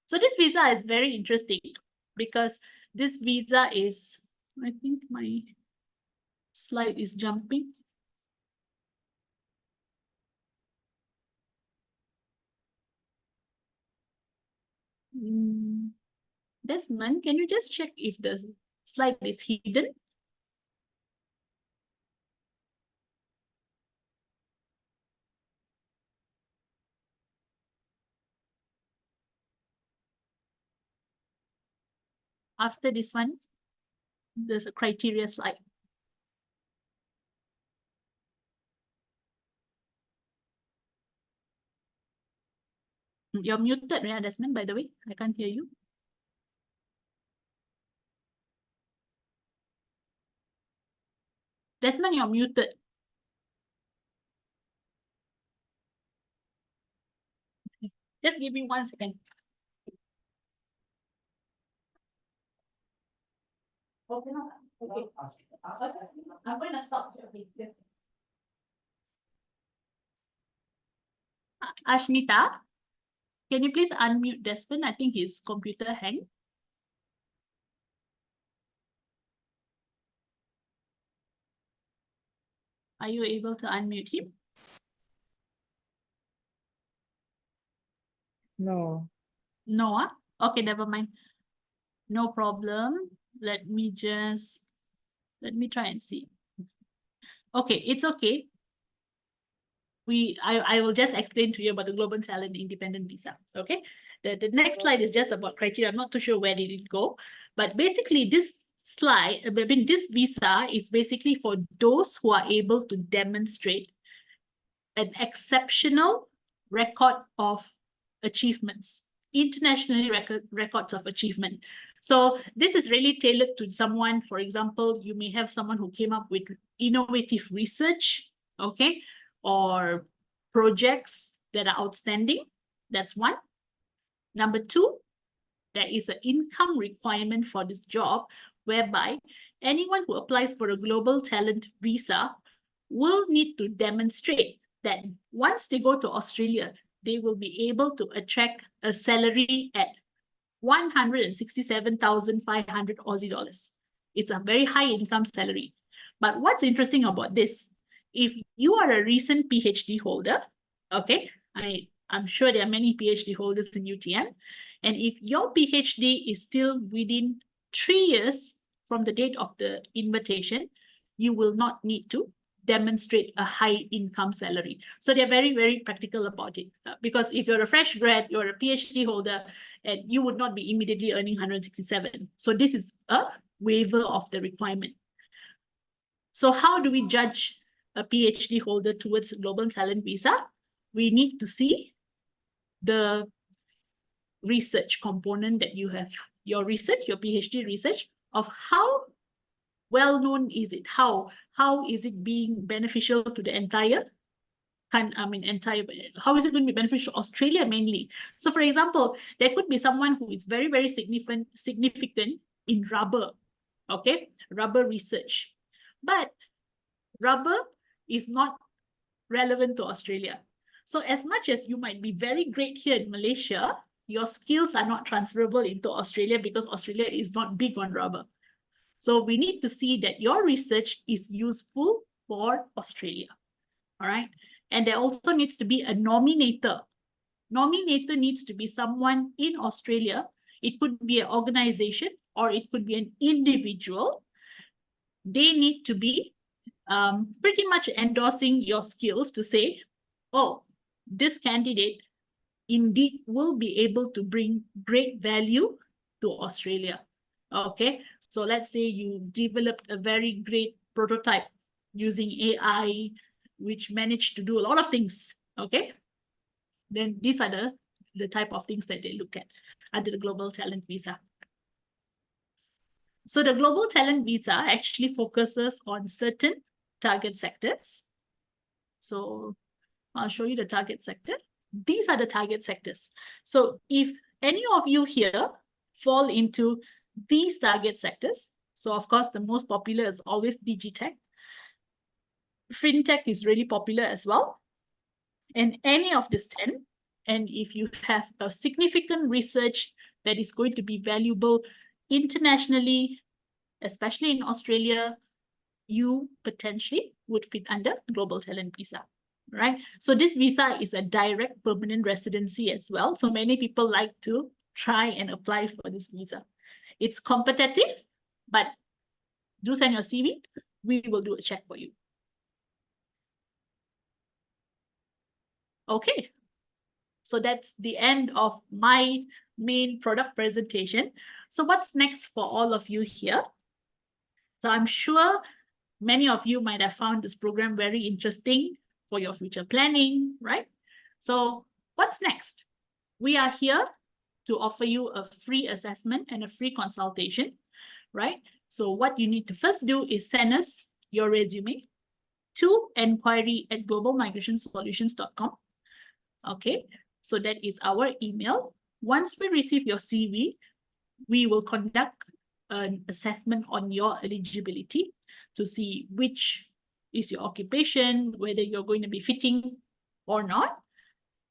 So this visa is very interesting because this visa is, I think my slide is jumping. Desmond, can you just check if the slide is hidden? After this one, there's a criteria slide. You're muted, yeah, Desmond, by the way. I can't hear you. Desmond, you're muted. Just give me 1 second. Okay, no, okay. I'm going to stop here. Ashmita, can you please unmute Desmond? I think his computer hanged. Are you able to unmute him? No. No, huh? Okay, never mind. No problem. Let me try and see. Okay, it's okay. I will just explain to you about the Global Talent Independent Visa, okay? The next slide is just about criteria. I'm not too sure where did it go, but basically this slide, I mean, this visa is basically for those who are able to demonstrate an exceptional record of achievements, internationally records of achievement. So this is really tailored to someone. For example, you may have someone who came up with innovative research, okay, or projects that are outstanding. That's one. Number two, there is an income requirement for this job, whereby anyone who applies for a global talent visa will need to demonstrate that once they go to Australia, they will be able to attract a salary at 167,500 Aussie dollars. It's a very high income salary. But what's interesting about this, if you are a recent PhD holder, okay, I'm sure there are many PhD holders in UTM, and if your PhD is still within 3 years from the date of the invitation, you will not need to demonstrate a high income salary. So they're very, very practical about it. Because if you're a fresh grad, you're a PhD holder, and you would not be immediately earning 167. So this is a waiver of the requirement. So how do we judge a PhD holder towards global talent visa? We need to see the research component that you have, your research, your PhD research, of how well known is it? How is it being beneficial to the entire? How is it going to be beneficial to Australia mainly? So for example, there could be someone who is very, very significant in rubber, okay? Rubber research. But rubber is not relevant to Australia. So as much as you might be very great here in Malaysia, your skills are not transferable into Australia because Australia is not big on rubber. So we need to see that your research is useful for Australia. All right. And there also needs to be a nominator. Nominator needs to be someone in Australia. It could be an organization or it could be an individual. They need to be pretty much endorsing your skills to say, oh, this candidate indeed will be able to bring great value to Australia. Okay, so let's say you developed a very great prototype using AI, which managed to do a lot of things. Okay, then these are the type of things that they look at under the Global Talent Visa. So the Global Talent Visa actually focuses on certain target sectors. So I'll show you the target sector. These are the target sectors. So if any of you here fall into these target sectors, so of course, the most popular is always digitech. Fintech is really popular as well. And any of these 10, and if you have a significant research that is going to be valuable internationally, especially in Australia, you potentially would fit under Global Talent Visa, right? So this visa is a direct permanent residency as well. So many people like to try and apply for this visa. It's competitive, but do send your CV. We will do a check for you. Okay. So that's the end of my main product presentation. So what's next for all of you here? So I'm sure many of you might have found this program very interesting for your future planning, right? So what's next? We are here to offer you a free assessment and a free consultation, right? So what you need to first do is send us your resume to enquiry@globalmigrationsolutions.com. Okay, so that is our email. Once we receive your CV, we will conduct an assessment on your eligibility to see which is your occupation, whether you're going to be fitting or not.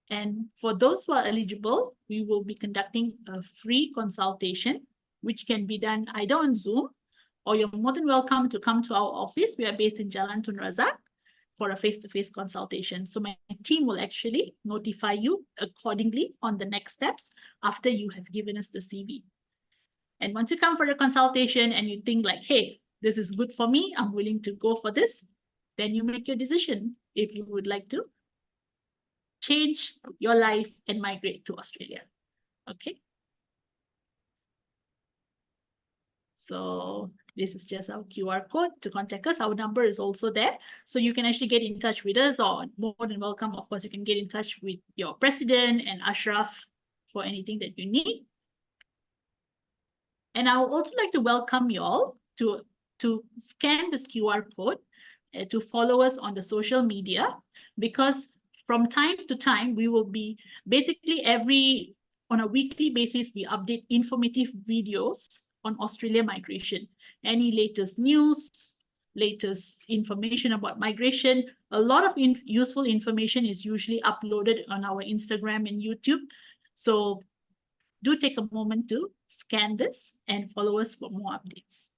And for those who are eligible, we will be conducting a free consultation, which can be done either on Zoom or you're more than welcome to come to our office. We are based in Jalan Tun Razak for a face-to-face consultation. So my team will actually notify you accordingly on the next steps after you have given us the CV. And once you come for the consultation and you think like, hey, this is good for me, I'm willing to go for this, then you make your decision if you would like to change your life and migrate to Australia. Okay. So this is just our QR code to contact us. Our number is also there. So you can actually get in touch with us, or more than welcome, of course, you can get in touch with your president and Ashraf for anything that you need. And I would also like to welcome you all to scan this QR code to follow us on the social media, because from time to time, we will be basically on a weekly basis, we update informative videos on Australia migration. Any latest news, latest information about migration, a lot of useful information is usually uploaded on our Instagram and YouTube. So do take a moment to scan this and follow us for more updates.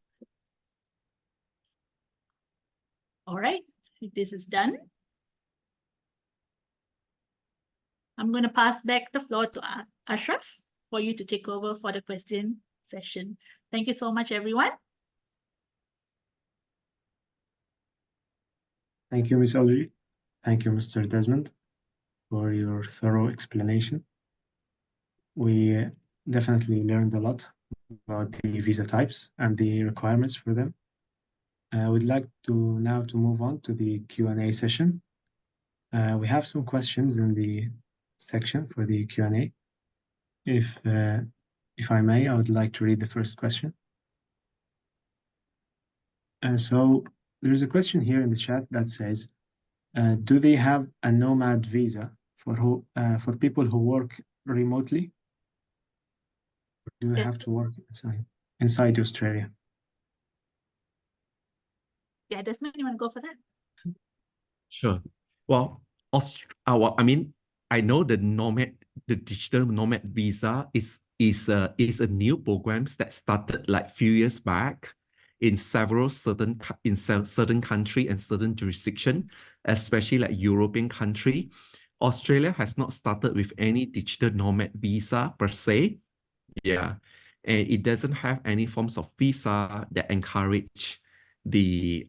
All right, if this is done, I'm going to pass back the floor to Ashraf for you to take over for the question session. Thank you so much, everyone. Thank you, Ms. Audrey. Thank you, Mr. Desmond, for your thorough explanation. We definitely learned a lot about the visa types and the requirements for them. I would like to now move on to the Q&A session. We have some questions in the section for the Q&A. If I may, I would like to read the first question. So there's a question here in the chat that says, do they have a nomad visa for people who work remotely? Or do they have to work inside Australia? Yeah, Desmond, you want to go for that? Sure. Well, I mean, I know the the digital nomad visa is a new program that started like few years back in certain country and certain jurisdiction, especially like European country. Australia has not started with any digital nomad visa per se. Yeah. And it doesn't have any forms of visa that encourage the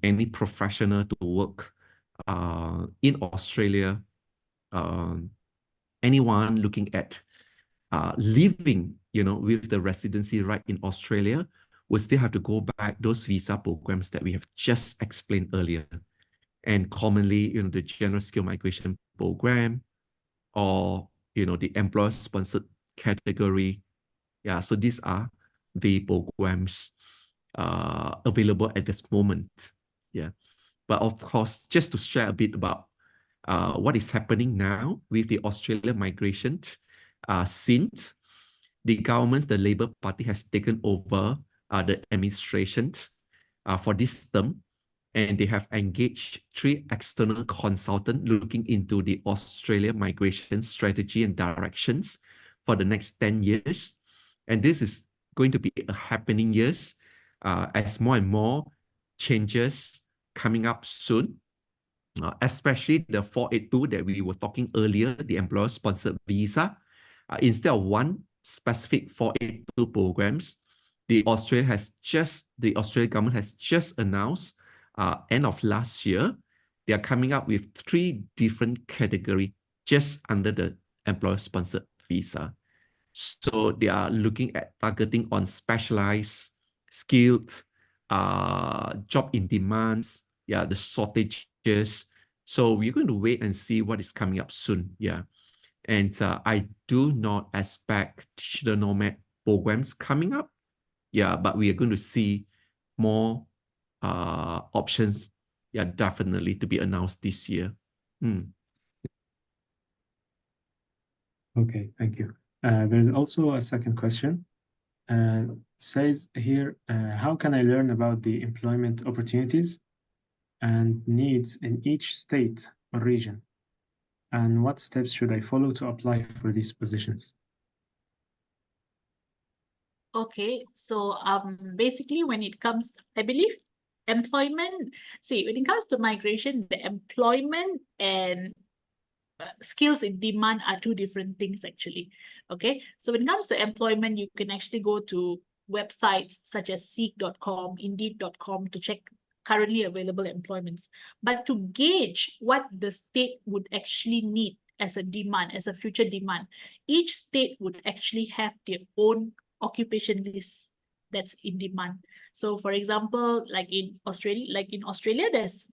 any professional to work in Australia. Anyone looking at living, with the residency right in Australia will still have to go back those visa programs that we have just explained earlier. And commonly, the general skill migration program or, the employer-sponsored category. Yeah, so these are the programs available at this moment. Yeah, but of course, just to share a bit about what is happening now with the Australian migration since the government, the Labour Party has taken over the administration for this term, and they have engaged 3 external consultants looking into the Australian migration strategy and directions for the next 10 years. And this is going to be a happening years as more and more changes coming up soon, especially the 482 that we were talking earlier, the employer-sponsored visa. Instead of one specific 482 programs, the Australian government has just announced end of last year, they are coming up with 3 different categories just under the employer-sponsored visa. So they are looking at targeting on specialized, skilled, job in demands, the shortages. So we're going to wait and see what is coming up soon. Yeah. And I do not expect digital nomad programs coming up. Yeah, but we are going to see more options, definitely to be announced this year. Okay, thank you. There's also a second question. Says here, how can I learn about the employment opportunities and needs in each state or region? And what steps should I follow to apply for these positions? Okay, so basically when it comes, I believe employment, when it comes to migration, the employment and skills in demand are 2 different things actually. Okay, so when it comes to employment, you can actually go to websites such as seek.com, indeed.com to check currently available employments. But to gauge what the state would actually need as a demand, as a future demand, each state would actually have their own occupation list that's in demand. So for example, like in Australia, there's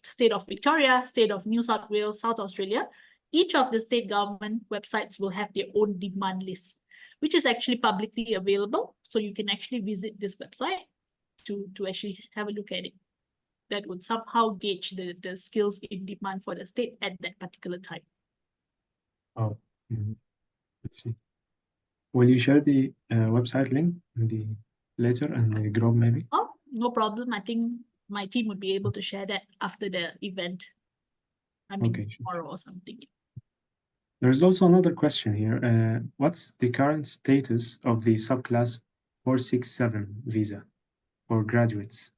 state of Victoria, state of New South Wales, South Australia. Each of the state government websites will have their own demand list, which is actually publicly available. So you can actually visit this website to actually have a look at it. That would somehow gauge the skills in demand for the state at that particular time. Oh, let's see. Will you share the website link in the later and the group maybe? Oh, no problem. I think my team would be able to share that after the event. I mean, Okay, sure. tomorrow or something. There's also another question here. What's the current status of the subclass 467 visa for graduates?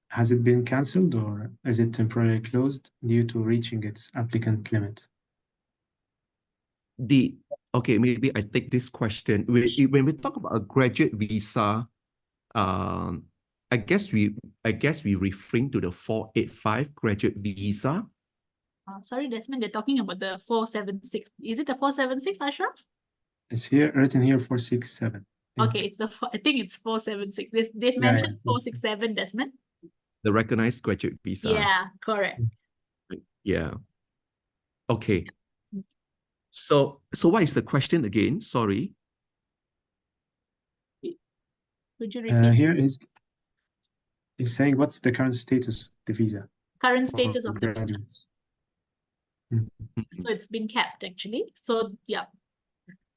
Has it been cancelled or is it temporarily closed due to reaching its applicant limit? Okay, maybe I take this question. When we talk about a graduate visa, I guess we referring to the 485 graduate visa. Sorry, Desmond, they're talking about the 476. Is it the 476, Ashraf? It's here written here 467. Okay, I think it's 476. They've mentioned 467, Desmond. The recognized graduate visa. Yeah, correct. Yeah. Okay. So what is the question again? Sorry. Could you repeat? Here is saying what's the current status of the visa? Current status of the visa. graduates. So it's been capped actually. So yeah.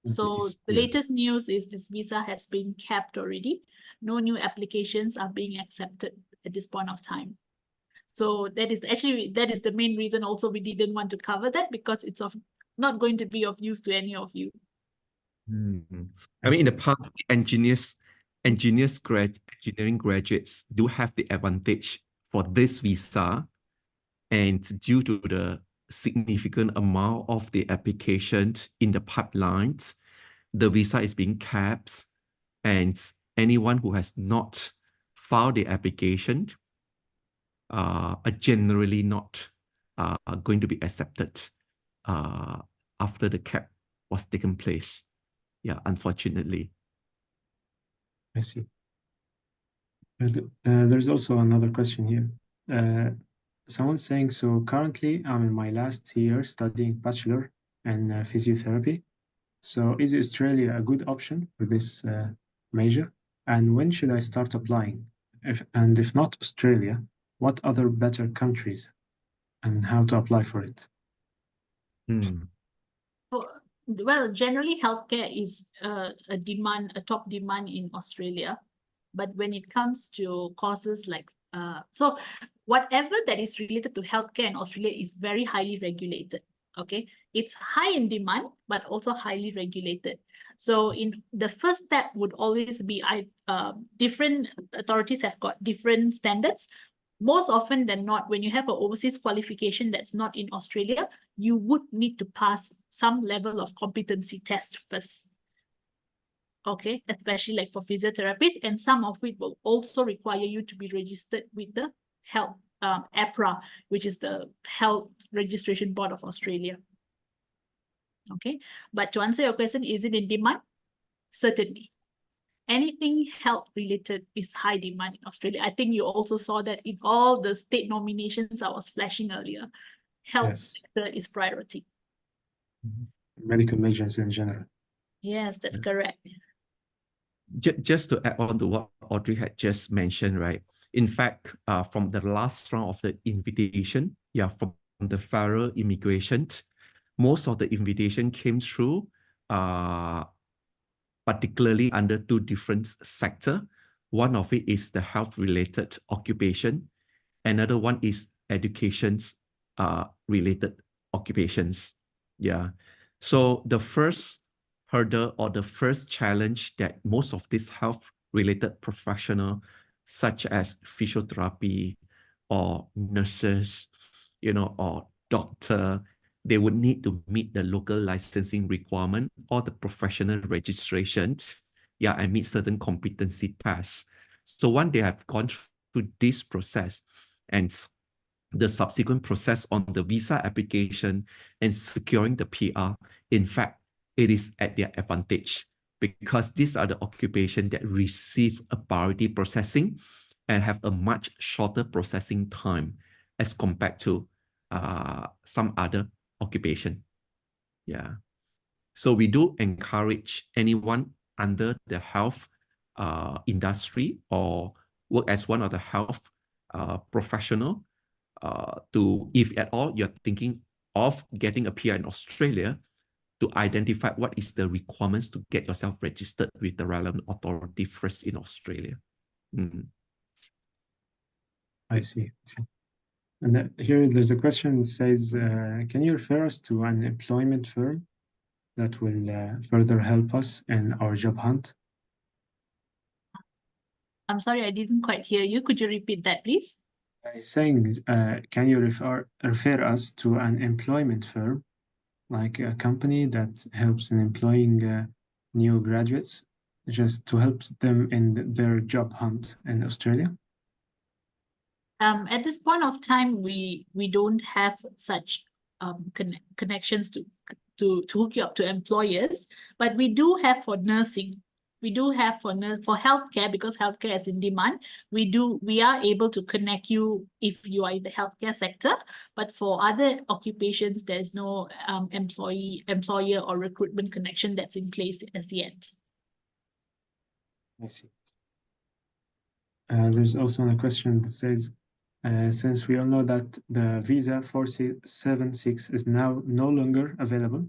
So the latest news is this visa has been capped already. No new applications are being accepted at this point of time. So that is the main reason also we didn't want to cover that, because it's of not going to be of use to any of you. I mean, in the see. past, engineering graduates do have the advantage for this visa, and due to the significant amount of the applications in the pipelines, the visa is being capped, and anyone who has not filed the application are generally not going to be accepted after the cap was taken place. Yeah, unfortunately. I see. There's also another question here. Someone's saying, so currently I'm in my last year studying bachelor in physiotherapy. So is Australia a good option for this major? And when should I start applying? If not Australia, what other better countries and how to apply for it? Well, generally healthcare is a top demand in Australia. But when it comes to courses like, so whatever that is related to healthcare in Australia is very highly regulated. Okay, it's high in demand, but also highly regulated. So in the first step would always be different authorities have got different standards. Most often than not, when you have an overseas qualification that's not in Australia, you would need to pass some level of competency test first. Okay, especially like for physiotherapists, and some of it will also require you to be registered with the health APRA, which is the Health Registration Board of Australia. Okay, but to answer your question, is it in demand? Certainly. Anything health related is high demand in Australia. I think you also saw that in all the state nominations I was flashing earlier. Health sector is priority. Medical majors in general. Yes, that's correct. Just to add on to what Audrey had just mentioned, right? In fact, from the last round of the invitation, from the federal immigration, most of the invitation came through, particularly under two different sectors. One of it is the health-related occupation. Another one is education's related occupations. Yeah. So the first hurdle or the first challenge that most of these health-related professionals, such as physiotherapy or nurses, or doctor, they would need to meet the local licensing requirement or the professional registrations, and meet certain competency tests. So once they have gone through this process and the subsequent process on the visa application and securing the PR, in fact, it is at their advantage because these are the occupations that receive a priority processing and have a much shorter processing time as compared to some other occupation. Yeah. So we do encourage anyone under the health industry or work as one of the health professional to, if at all you're thinking of getting a PR in Australia, to identify what is the requirements to get yourself registered with the relevant authority first in Australia. I see. And here there's a question that says, can you refer us to an employment firm that will further help us in our job hunt? I'm sorry, I didn't quite hear you. Could you repeat that, please? He's saying, can you refer us to an employment firm, like a company that helps in employing new graduates, just to help them in their job hunt in Australia? At this point of time, we don't have such connections to hook you up to employers, but we do have for nursing. We do have for healthcare, because healthcare is in demand. We are able to connect you if you are in the healthcare sector, but for other occupations, there's no employer or recruitment connection that's in place as yet. I see. There's also a question that says, since we all know that the visa 476 is now no longer available,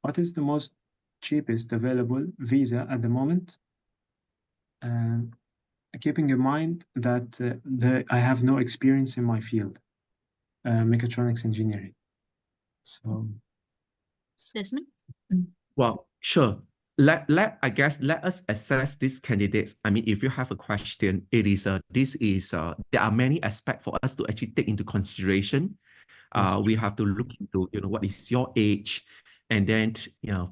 what is the most cheapest available visa at the moment? Keeping in mind that I have no experience in my field, mechatronics engineering. So Desmond? Well, sure. I guess let us assess these candidates. I mean, if you have a question, there are many aspects for us to actually take into consideration. Yes. We have to look into, what is your age, and then,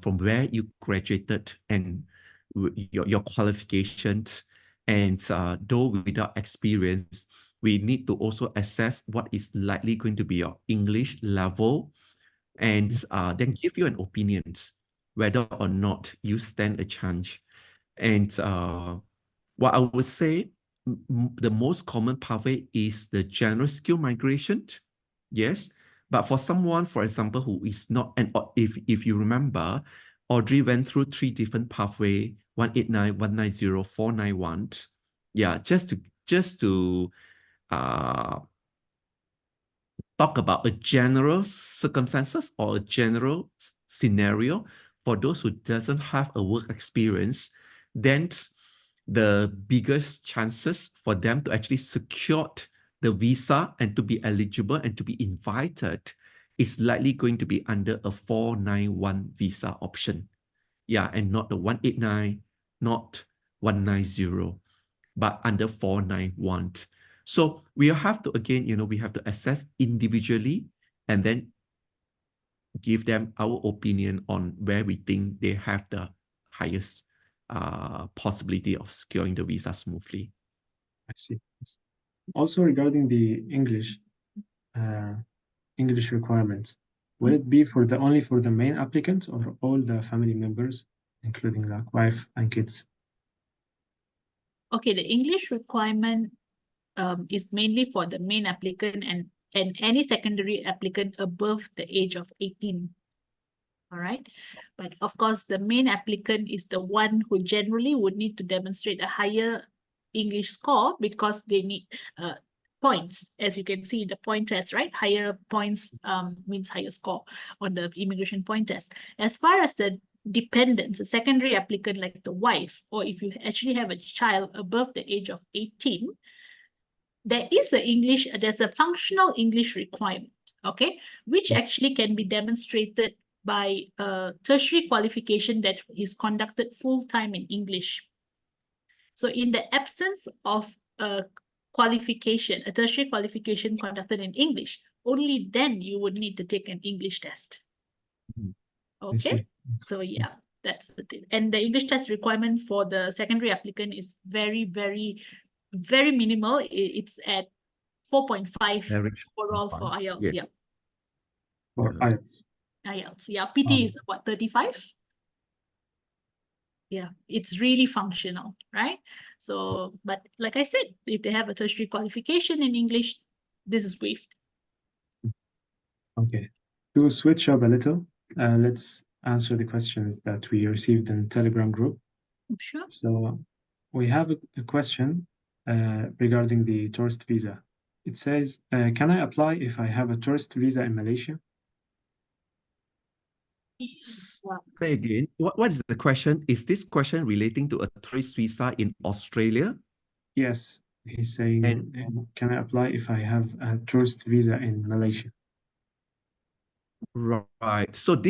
from where you graduated, and your qualifications, and though without experience, we need to also assess what is likely going to be your English level, and then give you an opinion whether or not you stand a chance. And what I would say, the most common pathway is the general skill migration. Yes. But for someone, for example, who is not, and if you remember, Audrey went through 3 different pathway: 189, 190, 491. Yeah, just to talk about a general circumstances or a general scenario for those who doesn't have a work experience, then the biggest chances for them to actually secure the visa and to be eligible and to be invited is likely going to be under a 491 visa option. Yeah, and not the 189, not 190, but under 491. So we have to, again, we have to assess individually and then give them our opinion on where we think they have the highest possibility of securing the visa smoothly. I see. Yes. Also, regarding the English requirements, will it be only for the main applicant or all the family members, including like wife and kids? Okay, the English requirement is mainly for the main applicant and any secondary applicant above the age of 18. All right. But of course, the main applicant is the one who generally would need to demonstrate a higher English score because they need points. As you can see, the point test, right? Higher points means higher score on the immigration point test. As far as the dependents, a secondary applicant like the wife, or if you actually have a child above the age of 18, there's a functional English requirement, okay, which actually can be demonstrated by a tertiary qualification that is conducted full-time in English. So in the absence of a tertiary qualification conducted in English, only then you would need to take an English test. Okay, so yeah, that's the thing. And the English test requirement for the secondary applicant is very, very, very minimal. It's at 4.5 overall for IELTS. Yeah. For IELTS. IELTS. Yeah. PT is what, 35? Yeah, it's really functional, right? So, but like I said, if they have a tertiary qualification in English, this is waived. Okay. To switch up a little, let's answer the questions that we received in the Telegram group. Sure. So we have a question regarding the tourist visa. It says, can I apply if I have a tourist visa in Malaysia? Say again, what is the question? Is this question relating to a tourist visa in Australia? Yes, he's saying, can I apply if I have a tourist visa in Malaysia? Right. So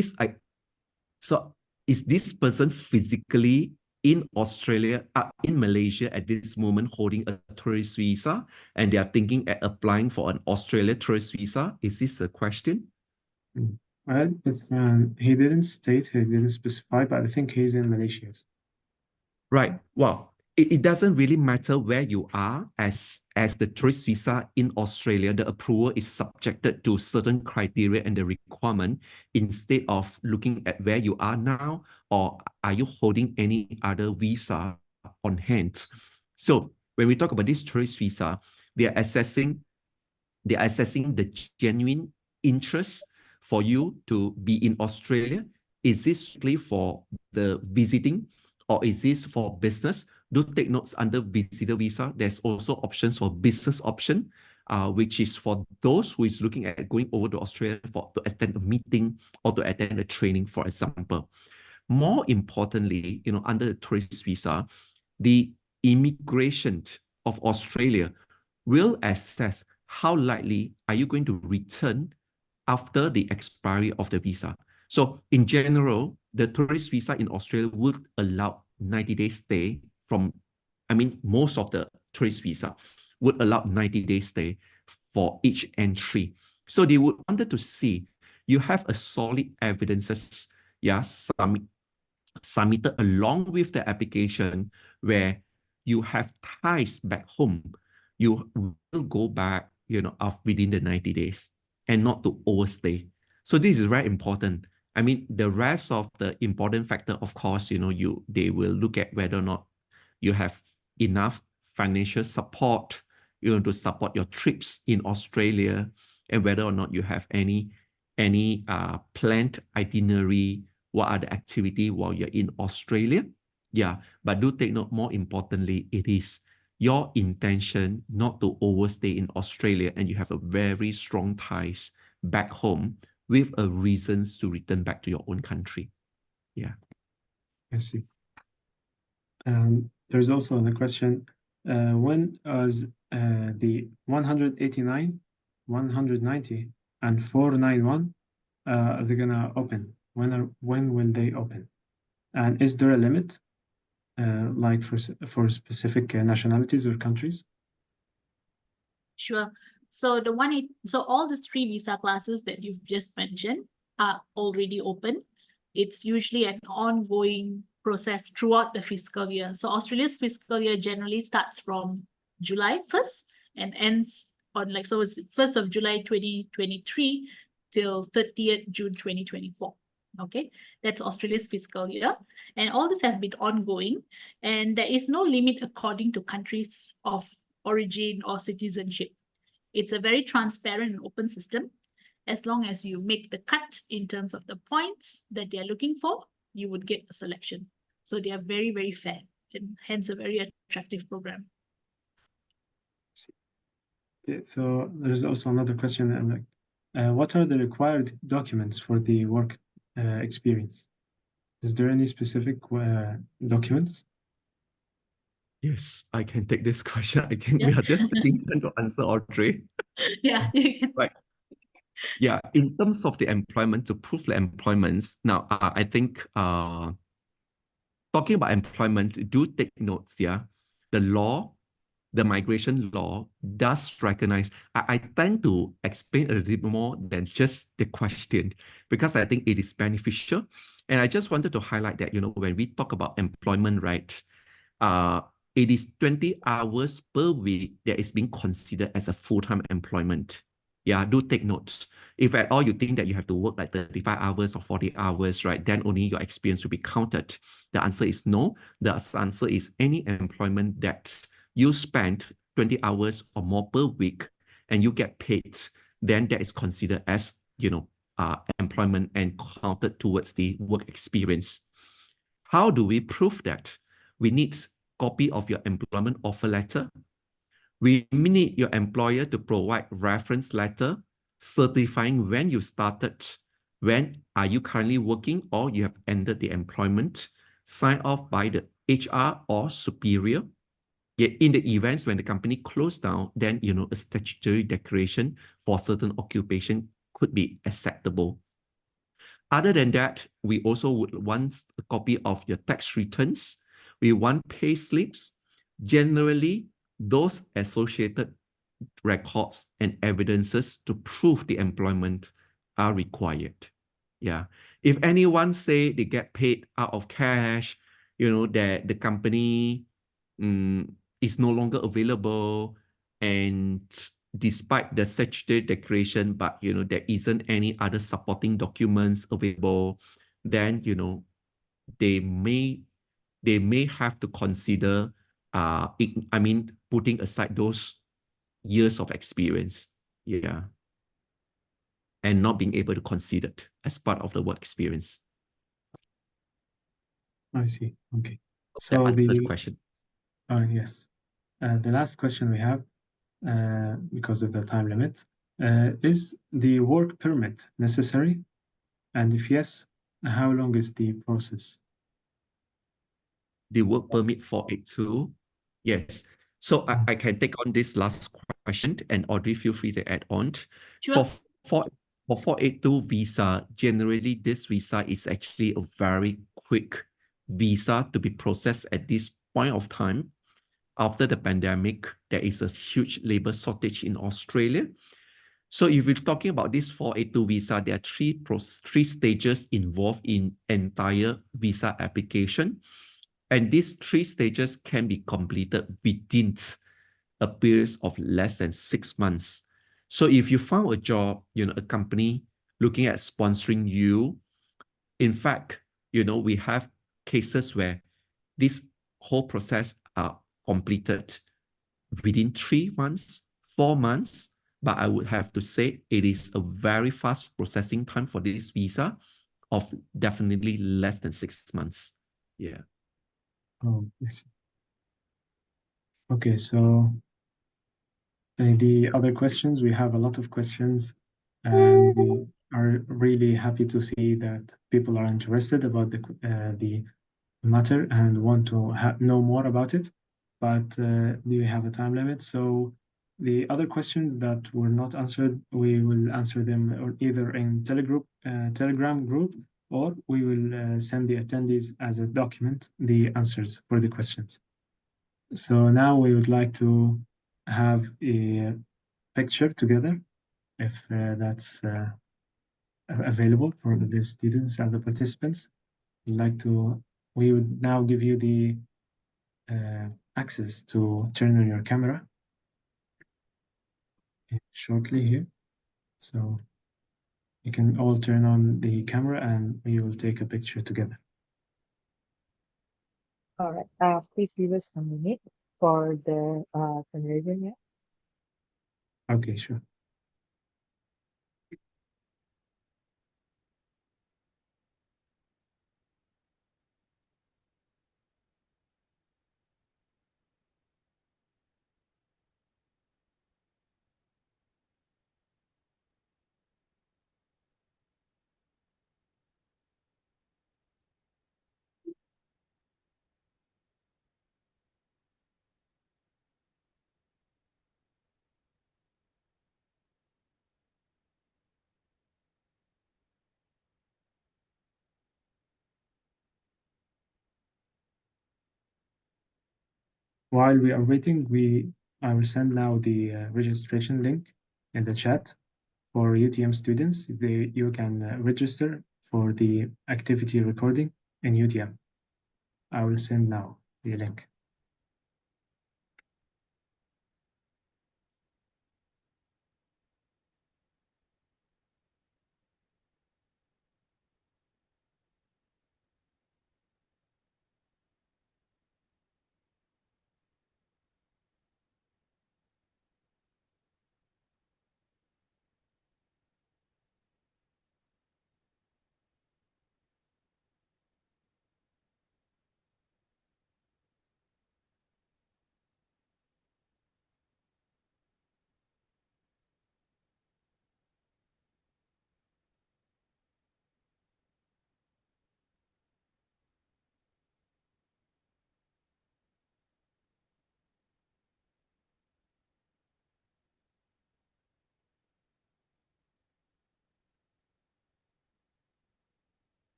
is this person physically in Australia, in Malaysia at this moment holding a tourist visa, and they are thinking at applying for an Australia tourist visa? Is this a question? Well, he didn't specify, but I think he's in Malaysia. Right. Well, it doesn't really matter where you are as the tourist visa in Australia. The approval is subjected to certain criteria and the requirement instead of looking at where you are now or are you holding any other visa on hand. So when we talk about this tourist visa, they're assessing the genuine interest for you to be in Australia. Is this strictly for the visiting or is this for business? Do take notes under visitor visa. There's also options for business option, which is for those who is looking at going over to Australia to attend a meeting or to attend a training, for example. More importantly, under the tourist visa, the immigration of Australia will assess how likely are you going to return after the expiry of the visa. So in general, the tourist visa in Australia would allow 90 days stay from, most of the tourist visa would allow 90 days stay for each entry. So they would wanted to see you have a solid evidences, submitted along with the application where you have ties back home. You will go back, within the 90 days and not to overstay. So this is very important. The rest of the important factor, of course, they will look at whether or not you have enough financial support, to support your trips in Australia, and whether or not you have any planned itinerary, what are the activity while you're in Australia. Yeah, but do take note, more importantly, it is your intention not to overstay in Australia and you have a very strong ties back home with a reasons to return back to your own country. Yeah. I see. There's also the question, when is the 189, 190, and 491 they're gonna open? When will they open? And is there a limit, like for specific nationalities or countries? Sure. So so all these three visa classes that you've just mentioned are already open. It's usually an ongoing process throughout the fiscal year. So Australia's fiscal year generally starts from July 1st and ends on so it's 1st of July 2023 till 30th June 2024. Okay, that's Australia's fiscal year. And all this have been ongoing, and there is no limit according to countries of origin or citizenship. It's a very transparent and open system. As long as you make the cut in terms of the points that they're looking for, you would get a selection. So they are very, very fair and hence a very attractive program. Okay, so there's also another question, what are the required documents for the work experience? Is there any specific documents? Yes, I can take this question. I think we are just taking time to answer, Audrey. Yeah. Right. Yeah, in terms of the employment, to prove the employments, now I think talking about employment, do take notes, yeah. The law, the migration law does recognize, I tend to explain a little bit more than just the question, because I think it is beneficial. And I just wanted to highlight that, when we talk about employment, right, it is 20 hours per week that is being considered as a full-time employment. Yeah, do take notes. If at all you think that you have to work like 35 hours or 40 hours, right, then only your experience will be counted. The answer is no. The answer is any employment that you spend 20 hours or more per week and you get paid, then that is considered as, employment and counted towards the work experience. How do we prove that? We need copy of your employment offer letter. We need your employer to provide reference letter certifying when you started, when are you currently working or you have ended the employment, signed off by the HR or superior. In the events when the company closed down, then a statutory declaration for certain occupation could be acceptable. Other than that, we also would want a copy of your tax returns. We want pay slips. Generally, those associated records and evidences to prove the employment are required. Yeah. If anyone say they get paid out of cash, that the company is no longer available, and despite the statutory declaration, but there isn't any other supporting documents available, then they may have to consider putting aside those years of experience, yeah, and not being able to consider it as part of the work experience. I see. Okay. So that answered the question. Yes. The last question we have, because of the time limit, is the work permit necessary? And if yes, how long is the process? The work permit 482, yes. So I can take on this last question, and Audrey, feel free to add on. Sure. For 482 visa, generally this visa is actually a very quick visa to be processed at this point of time. After the pandemic, there is a huge labor shortage in Australia. So if you're talking about this 482 visa, there are three stages involved in entire visa application. And these three stages can be completed within a period of less than 6 months. So if you found a job, a company looking at sponsoring you, in fact, we have cases where this whole process are completed within 3 months, 4 months, but I would have to say it is a very fast processing time for this visa of definitely less than 6 months. Yeah. Oh, I see. Okay, so the other questions, we have a lot of questions, and we are really happy to see that people are interested about the matter and want to know more about it. But we have a time limit, so the other questions that were not answered, we will answer them either in Telegram group, or we will send the attendees as a document the answers for the questions. So now we would like to have a picture together, if that's available for the students and the participants. We would now give you the access to turn on your camera shortly here. So you can all turn on the camera and we will take a picture together. All right. Please give us a minute for the conversion. Yeah. Okay, sure. While we are waiting, I will send now the registration link in the chat for UTM students. You can register for the activity recording in UTM. I will send now the link.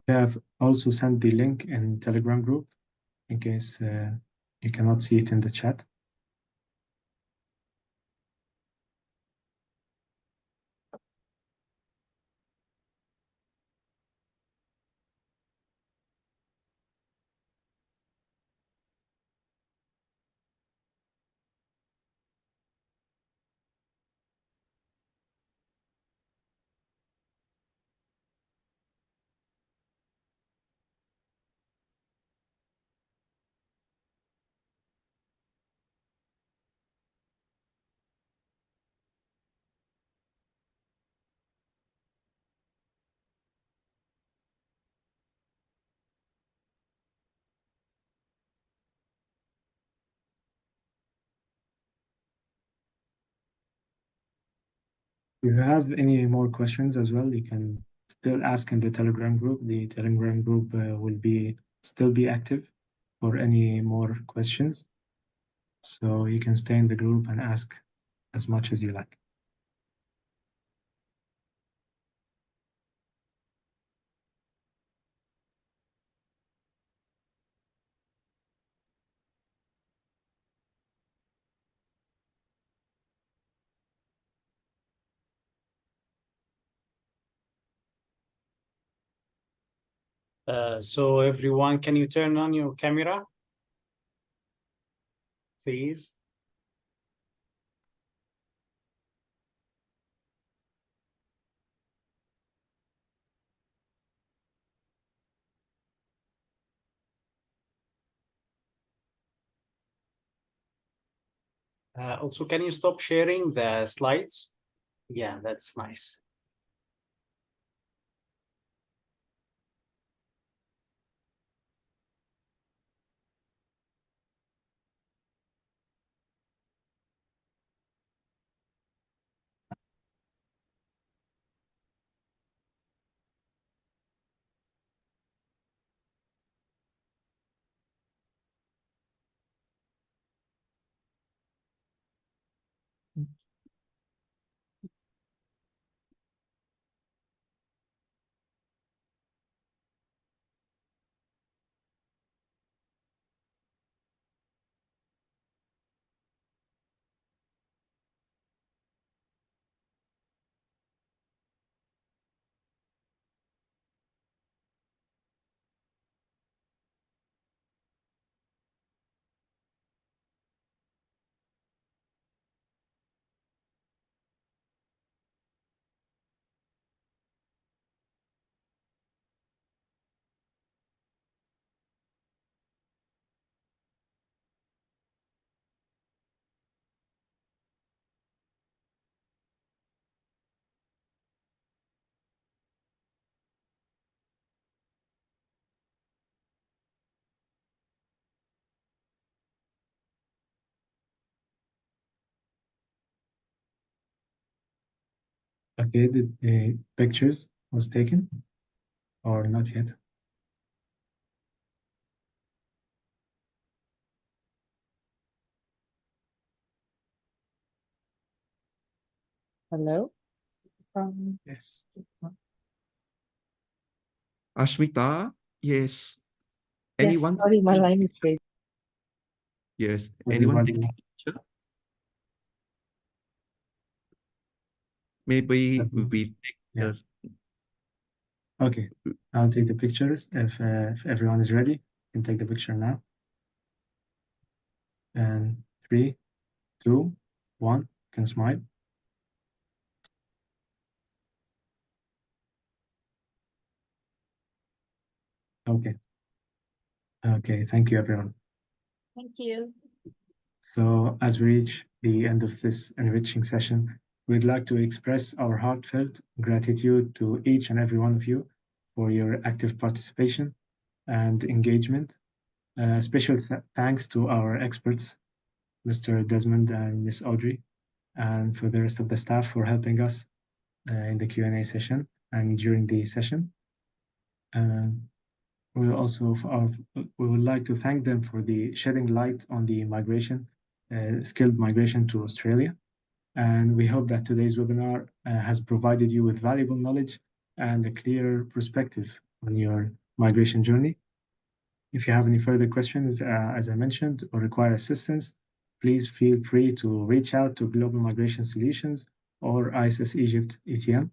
Okay, I've also sent the link in Telegram group in case you cannot see it in the chat. If you have any more questions as well, you can still ask in the Telegram group. The Telegram group will still be active for any more questions. So you can stay in the group and ask as much as you like. So everyone, can you turn on your camera, please? Also, can you stop sharing the slides? Yeah, that's nice. Okay, the pictures was taken or not yet? Hello? Yes. Ashmita, yes. Yes, Anyone? sorry, my line is breaking. Yes. Anyone Everybody. taking picture? Maybe we take Yeah. the Okay, I'll take the pictures. If everyone is ready, you can take the picture now. And 3, 2, 1, you can smile. Okay. Okay, thank you, everyone. Thank you. So as we reach the end of this enriching session, we'd like to express our heartfelt gratitude to each and every one of you for your active participation and engagement. Special thanks to our experts, Mr. Desmond and Miss Audrey, and for the rest of the staff for helping us in the Q&A session and during the session. We would like to thank them for the shedding light on the migration, skilled migration to Australia. And we hope that today's webinar has provided you with valuable knowledge and a clearer perspective on your migration journey. If you have any further questions, as I mentioned, or require assistance, please feel free to reach out to Global Migration Solutions or ISS Egypt ETM.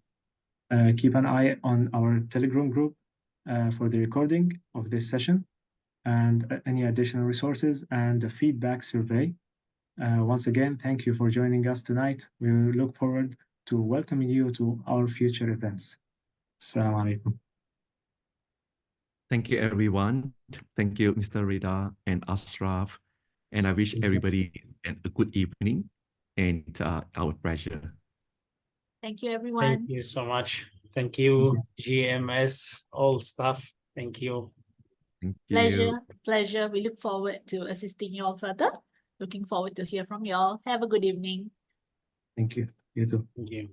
Keep an eye on our Telegram group for the recording of this session and any additional resources and the feedback survey. Once again, thank you for joining us tonight. We look forward to welcoming you to our future events. Assalamu alaikum. Thank you, everyone. Thank you, Mr. Rida and Ashraf. And I wish everybody a good evening and our pleasure. Thank you, everyone. Thank you so much. Thank you, GMS, all staff. Thank you. Thank you. Pleasure, pleasure. We look forward to assisting you all further. Looking forward to hear from you all. Have a good evening. Thank you. You too. Thank you.